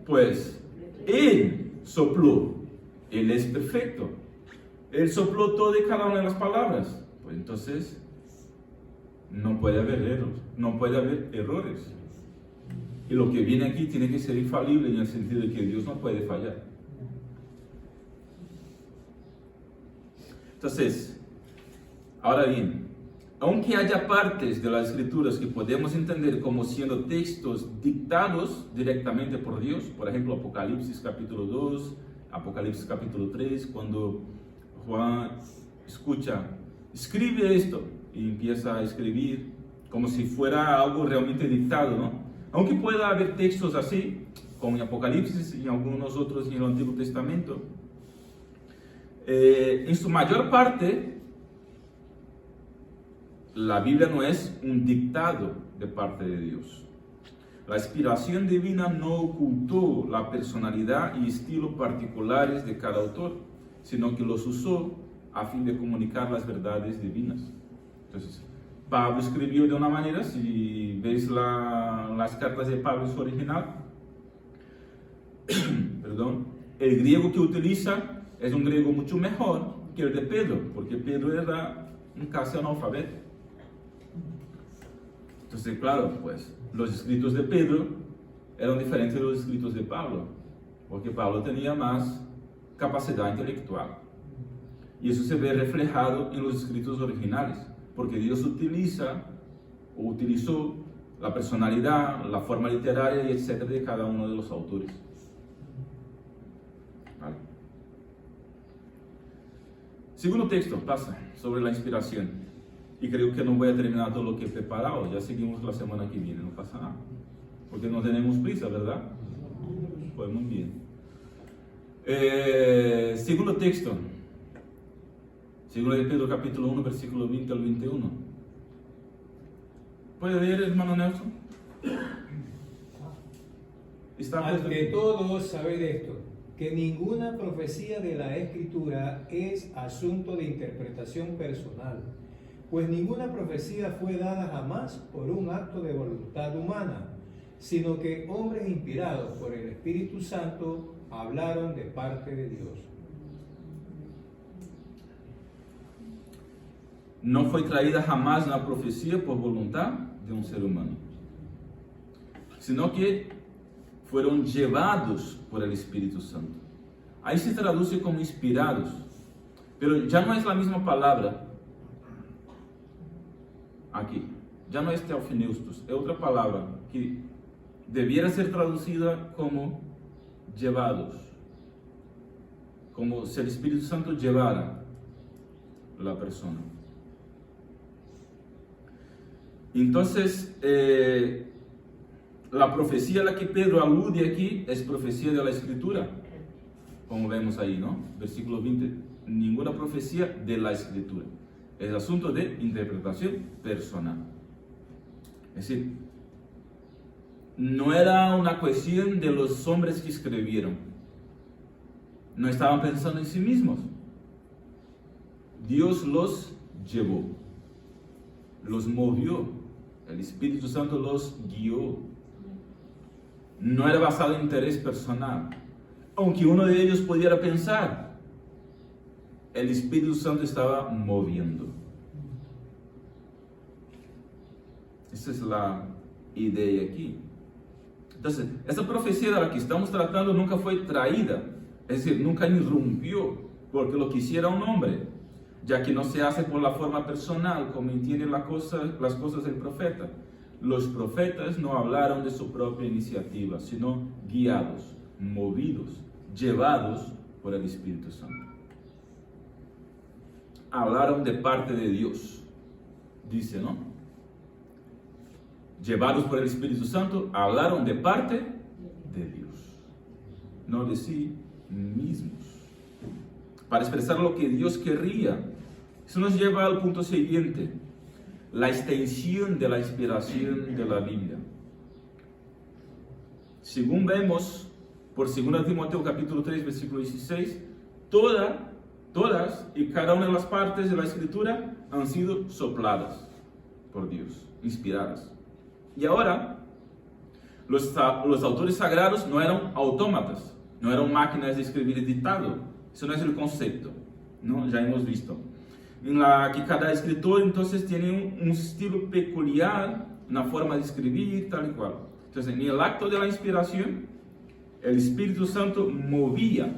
Speaker 1: Pues, Él sopló. Él es perfecto. Él sopló toda y cada una de las palabras. Pues entonces, no puede haber errores. No puede haber errores. Y lo que viene aquí tiene que ser infalible en el sentido de que Dios no puede fallar. Entonces, ahora bien, aunque haya partes de las escrituras que podemos entender como siendo textos dictados directamente por Dios, por ejemplo, Apocalipsis capítulo 2, Apocalipsis capítulo 3, cuando Juan escucha, escribe esto, y empieza a escribir como si fuera algo realmente dictado, ¿no? Aunque pueda haber textos así, como en Apocalipsis y en algunos otros en el Antiguo Testamento, en su mayor parte, la Biblia no es un dictado de parte de Dios. La inspiración divina no ocultó la personalidad y estilo particulares de cada autor, sino que los usó a fin de comunicar las verdades divinas. Entonces, Pablo escribió de una manera, si veis las cartas de Pablo en su original, perdón, el griego que utiliza es un griego mucho mejor que el de Pedro, porque Pedro era un casi analfabeto. Entonces, claro, pues los escritos de Pedro eran diferentes de los escritos de Pablo, porque Pablo tenía más capacidad intelectual. Y eso se ve reflejado en los escritos originales, porque Dios utilizó la personalidad, la forma literaria y etcétera de cada uno de los autores. ¿Vale? Segundo texto, pasa sobre la inspiración. Y creo que no voy a terminar todo lo que he preparado, ya seguimos la semana que viene, no pasa nada. Porque no tenemos prisa, ¿verdad? Pues muy bien. Segundo texto. Segundo de Pedro capítulo 1, versículo 20 al 21. ¿Puede leer, hermano Nelson?
Speaker 3: Ante todo, sabed esto, que ninguna profecía de la Escritura es asunto de interpretación personal, pues ninguna profecía fue dada jamás por un acto de voluntad humana, sino que hombres inspirados por el Espíritu Santo hablaron de parte de Dios.
Speaker 1: No fue traída jamás una profecía por voluntad de un ser humano, sino que fueron llevados por el Espíritu Santo. Ahí se traduce como inspirados, pero ya no es la misma palabra aquí, ya no es theopneustos, es otra palabra que debiera ser traducida como llevados, como si el Espíritu Santo llevara la persona. Entonces, la profecía a la que Pedro alude aquí es profecía de la Escritura, como vemos ahí, ¿no? Versículo 20, ninguna profecía de la Escritura, es asunto de interpretación personal. Es decir, no era una cuestión de los hombres que escribieron. No estaban pensando en sí mismos. Dios los llevó, los movió. El Espíritu Santo los guió. No era basado en interés personal. Aunque uno de ellos pudiera pensar, el Espíritu Santo estaba moviendo. Esa es la idea aquí. Entonces, esa profecía de la que estamos tratando nunca fue traída, es decir, nunca irrumpió porque lo quisiera un hombre, ya que no se hace por la forma personal como entiende las cosas el profeta. Los profetas no hablaron de su propia iniciativa, sino guiados, movidos, llevados por el Espíritu Santo. Hablaron de parte de Dios, dice, ¿no? Llevados por el Espíritu Santo, hablaron de parte de Dios, no de sí mismos, para expresar lo que Dios quería. Eso nos lleva al punto siguiente, la extensión de la inspiración de la Biblia. Según vemos por 2 Timoteo capítulo 3, versículo 16, todas y cada una de las partes de la Escritura han sido sopladas por Dios, inspiradas. Y ahora, los autores sagrados no eran autómatas, no eran máquinas de escribir dictado. Eso no es el concepto, ¿no? Ya hemos visto. En la que cada escritor entonces tiene un estilo peculiar, una forma de escribir, tal y cual. Entonces, en el acto de la inspiración, el Espíritu Santo movía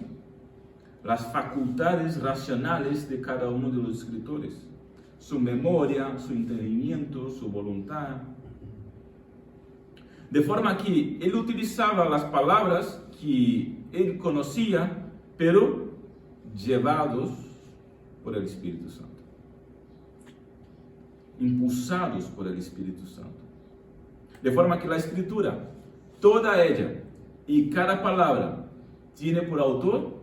Speaker 1: las facultades racionales de cada uno de los escritores, su memoria, su entendimiento, su voluntad. De forma que él utilizaba las palabras que él conocía, pero llevados por el Espíritu Santo, impulsados por el Espíritu Santo. De forma que la Escritura, toda ella y cada palabra, tiene por autor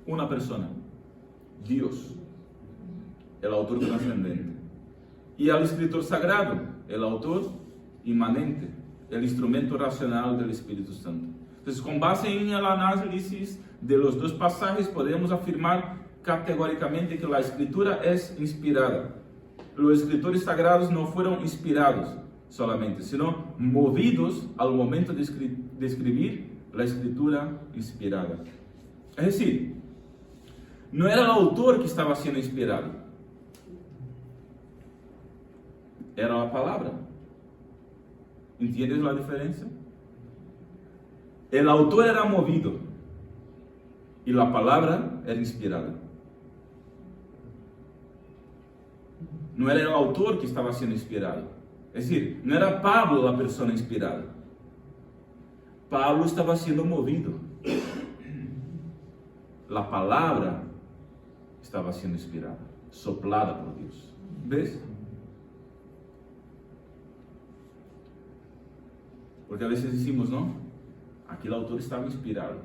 Speaker 1: una persona, Dios, el autor trascendente, y al escritor sagrado, el autor inmanente, el instrumento racional del Espíritu Santo. Entonces, con base en el análisis de los dos pasajes, podemos afirmar categóricamente que la Escritura es inspirada. Los escritores sagrados no fueron inspirados solamente, sino movidos al momento de escribir la Escritura inspirada. Es decir, no era el autor que estaba siendo inspirado, era la palabra. ¿Entiendes la diferencia? El autor era movido y la palabra era inspirada. No era el autor que estaba siendo inspirado. Es decir, no era Pablo la persona inspirada. Pablo estaba siendo movido. La palabra estaba siendo inspirada, soplada por Dios. ¿Ves? Porque a veces decimos, ¿no? Aquí el autor estaba inspirado.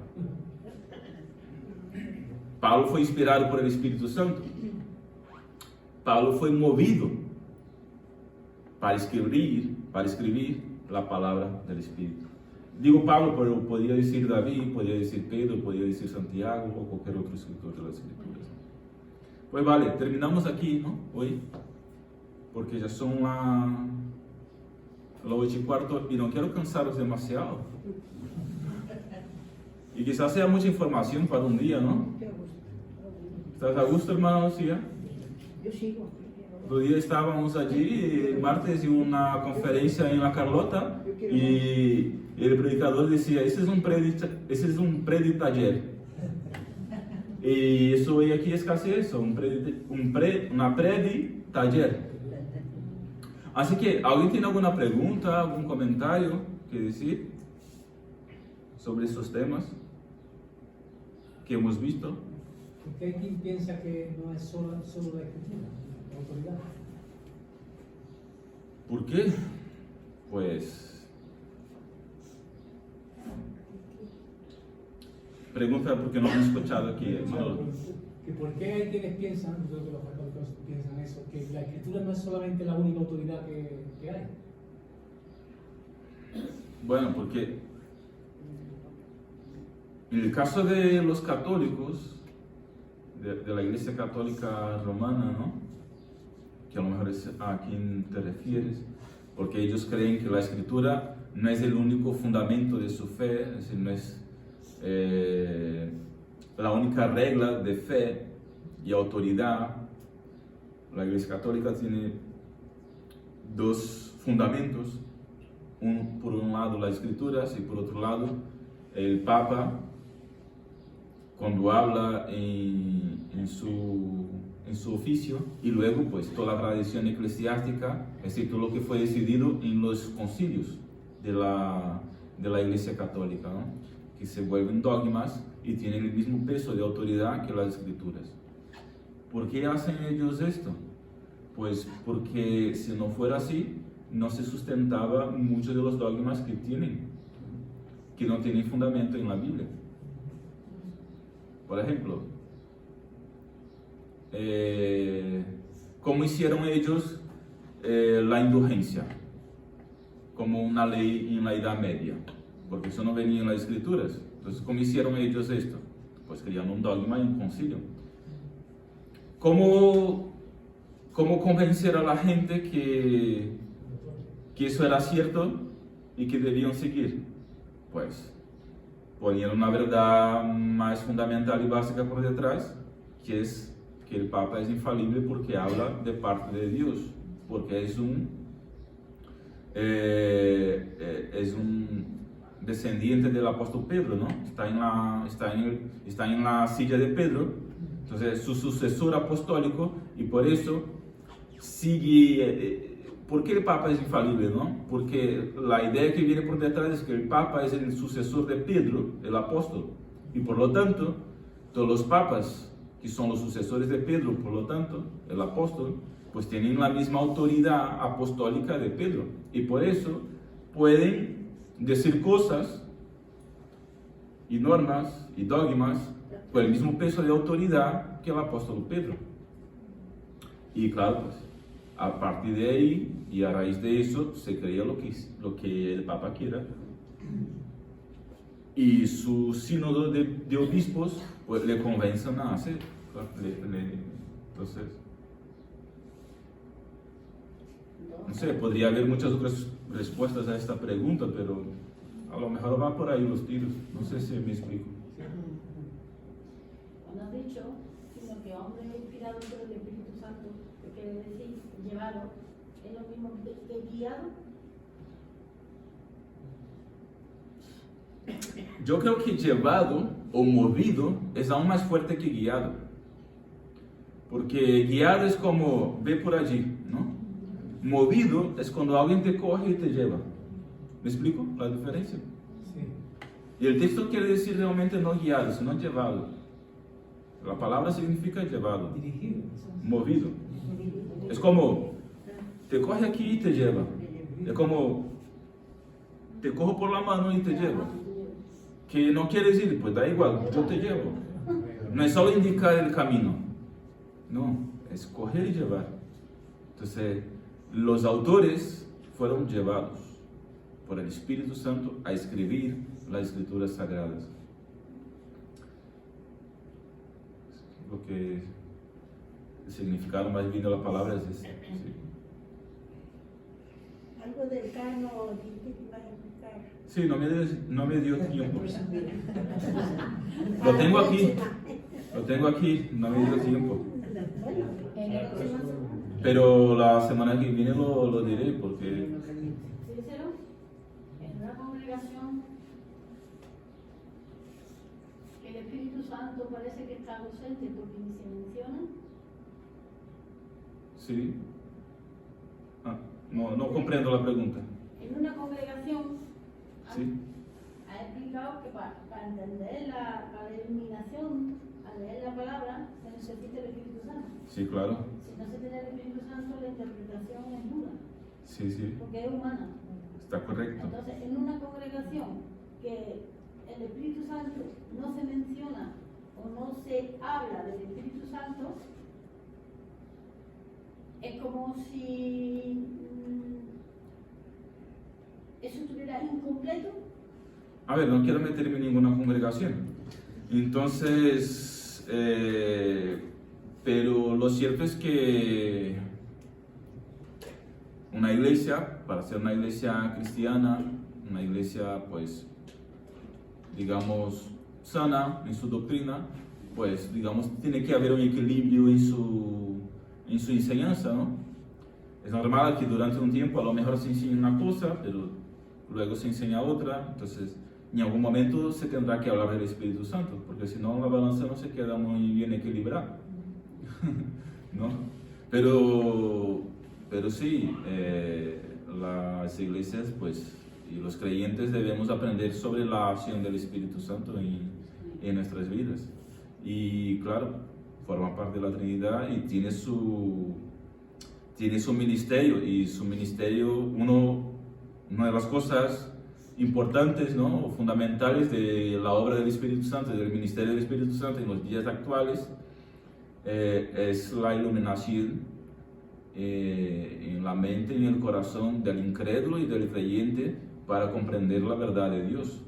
Speaker 1: Pablo fue inspirado por el Espíritu Santo. Pablo fue movido para escribir la palabra del Espíritu. Digo Pablo, pero podría decir David, podría decir Pedro, podría decir Santiago o cualquier otro escritor de las Escrituras. Pues vale, terminamos aquí, ¿no? Hoy, porque ya son las 8:15 y no quiero cansaros demasiado. Y quizás sea mucha información para un día, ¿no? ¿Estás a gusto, hermano Lucía?
Speaker 4: Yo sigo.
Speaker 1: Otro día estábamos allí, el martes, en una conferencia en La Carlota, y el predicador decía, ese es un preditaller. Y eso hoy aquí es casi eso, una preditaller. Así que, ¿alguien tiene alguna pregunta, algún comentario que decir sobre esos temas que hemos visto?
Speaker 2: ¿Por qué hay quien piensa que no es solo la Escritura, la autoridad?
Speaker 1: ¿Por qué? Pues, pregunta porque no hemos escuchado aquí, hermano.
Speaker 2: ¿Por qué hay quienes piensan, yo creo que los católicos piensan eso, que la Escritura no es solamente la única autoridad que hay?
Speaker 1: Bueno, porque en el caso de los católicos, de la Iglesia Católica Romana, ¿no? Que a lo mejor es a quien te refieres, porque ellos creen que la Escritura no es el único fundamento de su fe, es decir, no es la única regla de fe y autoridad. La Iglesia Católica tiene dos fundamentos, por un lado las Escrituras y por otro lado el Papa, cuando habla en su oficio, y luego pues toda la tradición eclesiástica, es decir, todo lo que fue decidido en los concilios de la Iglesia Católica, ¿no? Que se vuelven dogmas y tienen el mismo peso de autoridad que las Escrituras. ¿Por qué hacen ellos esto? Pues porque si no fuera así, no se sustentaba muchos de los dogmas que no tienen fundamento en la Biblia. Por ejemplo, ¿cómo hicieron ellos la indulgencia? Como una ley en la Edad Media, porque eso no venía en las Escrituras. Entonces, ¿cómo hicieron ellos esto? Pues crearon un dogma y un concilio. ¿Cómo convencer a la gente que eso era cierto y que debían seguir? Pues ponían una verdad más fundamental y básica por detrás, que es que el Papa es infalible porque habla de parte de Dios, porque es un descendiente del apóstol Pedro, ¿no? Está en la silla de Pedro, entonces es su sucesor apostólico, y por eso sigue. ¿Por qué el Papa es infalible, no? Porque la idea que viene por detrás es que el Papa es el sucesor de Pedro, el apóstol, y por lo tanto, todos los papas que son los sucesores de Pedro, por lo tanto, el apóstol, pues tienen la misma autoridad apostólica de Pedro, y por eso pueden decir cosas y normas y dogmas con el mismo peso de autoridad que el apóstol Pedro. Y claro, pues, a partir de ahí y a raíz de eso se crea lo que el Papa quiera, y su sínodo de obispos pues le convencen a hacer. Entonces, no sé, podría haber muchas otras respuestas a esta pregunta, pero a lo mejor va por ahí los tiros. No sé si me explico.
Speaker 4: Cuando has dicho, sino que hombre inspirado por el Espíritu Santo, que quiere decir llevado, es lo mismo que guiado.
Speaker 1: Yo creo que llevado o movido es aún más fuerte que guiado, porque guiado es como ve por allí, ¿no? Movido es cuando alguien te coge y te lleva. ¿Me explico la diferencia?
Speaker 2: Sí.
Speaker 1: Y el texto quiere decir realmente no guiado, sino llevado. La palabra significa llevado,
Speaker 2: Dirigido.
Speaker 1: movido. Es como te coge aquí y te lleva. Es como te cojo por la mano y te llevo. Que no quieres ir, pues da igual, yo te llevo. No es solo indicar el camino, no, es coger y llevar. Entonces, los autores fueron llevados por el Espíritu Santo a escribir las Escrituras Sagradas. Lo que el significado más bien de la palabra es ese. Sí.
Speaker 5: Algo del canon dijiste que ibas a explicar.
Speaker 1: Sí, no me dio tiempo. Lo tengo aquí, no me dio tiempo. Pero la semana que viene lo diré porque...
Speaker 4: Sincero, en una congregación que el Espíritu Santo parece que está ausente porque ni se menciona.
Speaker 1: Sí. No comprendo la pregunta.
Speaker 4: En una congregación
Speaker 1: Sí.
Speaker 4: ha explicado que para entender la iluminación, al leer la palabra, se necesita el Espíritu Santo.
Speaker 1: Sí, claro.
Speaker 4: Si no se tiene el Espíritu Santo, la interpretación es nula,
Speaker 1: Sí,
Speaker 4: porque es humana.
Speaker 1: está correcto.
Speaker 4: Entonces, en una congregación que el Espíritu Santo no se menciona o no se habla del Espíritu Santo, es como si eso estuviera era incompleto.
Speaker 1: A ver, no quiero meterme en ninguna congregación. Entonces, pero lo cierto es que una iglesia, para ser una iglesia cristiana, una iglesia, pues, digamos, sana en su doctrina, pues, digamos, tiene que haber un equilibrio en su enseñanza, ¿no? Es normal que durante un tiempo a lo mejor se enseñe una cosa, pero luego se enseña otra, entonces en algún momento se tendrá que hablar del Espíritu Santo, porque si no la balanza no se queda muy bien equilibrada, ¿no? Pero sí, las iglesias, pues, y los creyentes debemos aprender sobre la acción del Espíritu Santo en nuestras vidas. Y claro, forma parte de la Trinidad y tiene su ministerio, y su ministerio, una de las cosas importantes, ¿no?, o fundamentales de la obra del Espíritu Santo, del ministerio del Espíritu Santo en los días actuales, es la iluminación en la mente y en el corazón del incrédulo y del creyente para comprender la verdad de Dios.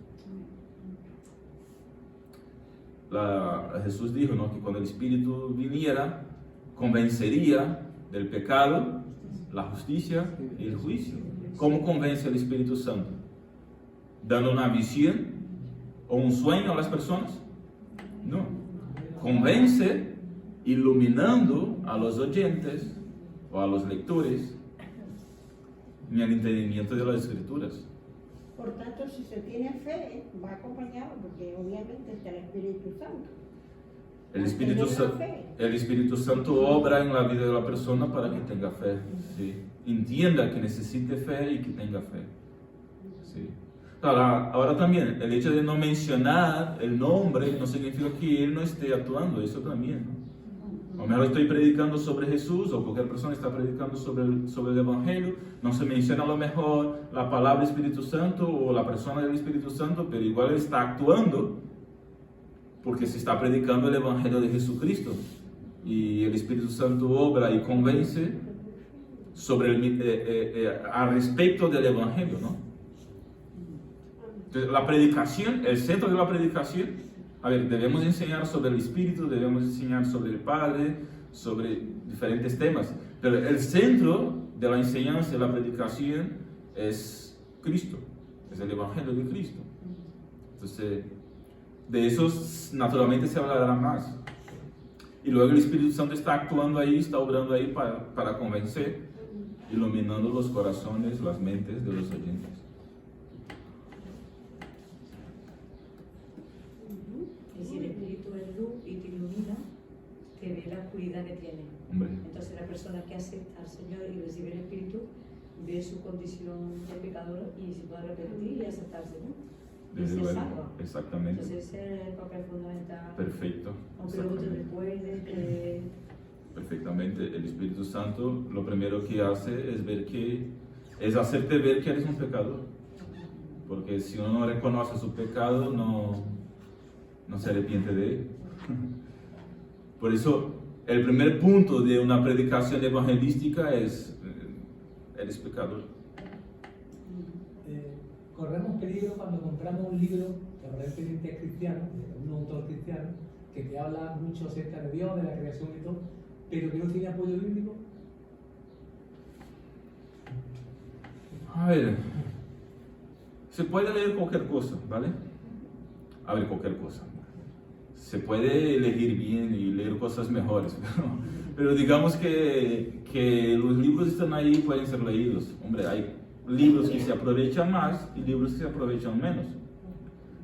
Speaker 1: Jesús dijo, ¿no?, que cuando el Espíritu viniera, convencería del pecado, la justicia y el juicio. ¿Cómo convence el Espíritu Santo? ¿Dando una visión o un sueño a las personas? No. Convence iluminando a los oyentes o a los lectores en el entendimiento de las Escrituras.
Speaker 5: Por tanto, si se tiene fe, va acompañado, porque obviamente está el Espíritu Santo.
Speaker 1: El Espíritu Santo obra en la vida de la persona para que tenga fe, ¿sí? Entienda que necesite fe y que tenga fe, ¿sí? Ahora también, el hecho de no mencionar el nombre no significa que Él no esté actuando, eso también, ¿no? A lo mejor estoy predicando sobre Jesús, o cualquier persona está predicando sobre el Evangelio, no se menciona a lo mejor la palabra Espíritu Santo o la persona del Espíritu Santo, pero igual Él está actuando, porque se está predicando el Evangelio de Jesucristo, y el Espíritu Santo obra y convence al respecto del Evangelio, ¿no? Entonces, la predicación, el centro de la predicación, a ver, debemos enseñar sobre el Espíritu, debemos enseñar sobre el Padre, sobre diferentes temas, pero el centro de la enseñanza y la predicación es Cristo, es el Evangelio de Cristo. Entonces, de eso naturalmente se hablará más. Y luego el Espíritu Santo está actuando ahí, está obrando ahí para convencer, iluminando los corazones, las mentes de los oyentes.
Speaker 6: Y si el Espíritu es luz y te ilumina, te ve la oscuridad que tiene.
Speaker 1: Hombre.
Speaker 6: Entonces la persona que acepta al Señor y recibe el Espíritu ve su condición de pecador y se puede arrepentir y aceptarse, ¿no? Y
Speaker 1: Desde
Speaker 6: se
Speaker 1: luego,
Speaker 6: salva.
Speaker 1: exactamente.
Speaker 6: Entonces ese es el papel fundamental.
Speaker 1: Perfecto.
Speaker 6: Aunque luego te recuerdes que...
Speaker 1: Perfectamente. El Espíritu Santo lo primero que hace es hacerte ver que eres un pecador. Porque si uno no reconoce su pecado, no se arrepiente de él. Por eso, el primer punto de una predicación evangelística es: eres pecador.
Speaker 2: Corremos peligro cuando compramos un libro que aparentemente es cristiano, de un autor cristiano, que te habla mucho acerca de Dios, de la creación y todo, pero que no tiene apoyo bíblico.
Speaker 1: A ver, se puede leer cualquier cosa, ¿vale? A ver, cualquier cosa. Se puede elegir bien y leer cosas mejores, pero digamos que los libros están ahí y pueden ser leídos. Hombre, hay libros que se aprovechan más y libros que se aprovechan menos.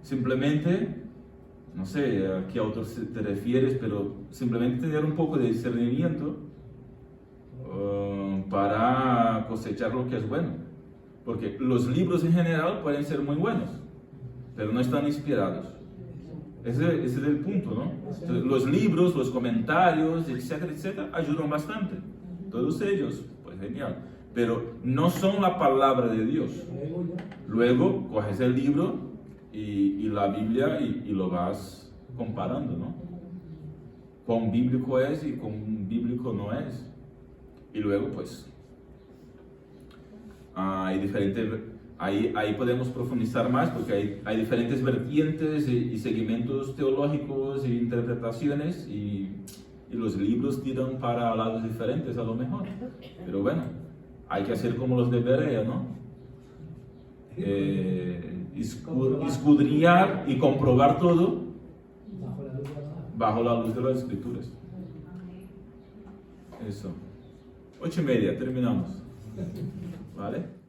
Speaker 1: Simplemente, no sé a qué autor te refieres, pero simplemente tener un poco de discernimiento para cosechar lo que es bueno. Porque los libros en general pueden ser muy buenos, pero no están inspirados. Ese es el punto, ¿no? Entonces, los libros, los comentarios, etcétera, etcétera, ayudan bastante. Todos ellos, pues genial. Pero no son la palabra de Dios. Luego coges el libro y la Biblia y lo vas comparando, ¿no? Cuán bíblico es y cuán bíblico no es. Y luego, pues, hay diferentes ahí podemos profundizar más porque hay diferentes vertientes y segmentos teológicos e interpretaciones y los libros tiran para lados diferentes a lo mejor. Pero bueno, hay que hacer como los de Berea, ¿no? Escudriñar y comprobar todo
Speaker 2: bajo la luz de la palabra.
Speaker 1: bajo la luz de las Escrituras. Eso. 8:30, terminamos. ¿Vale?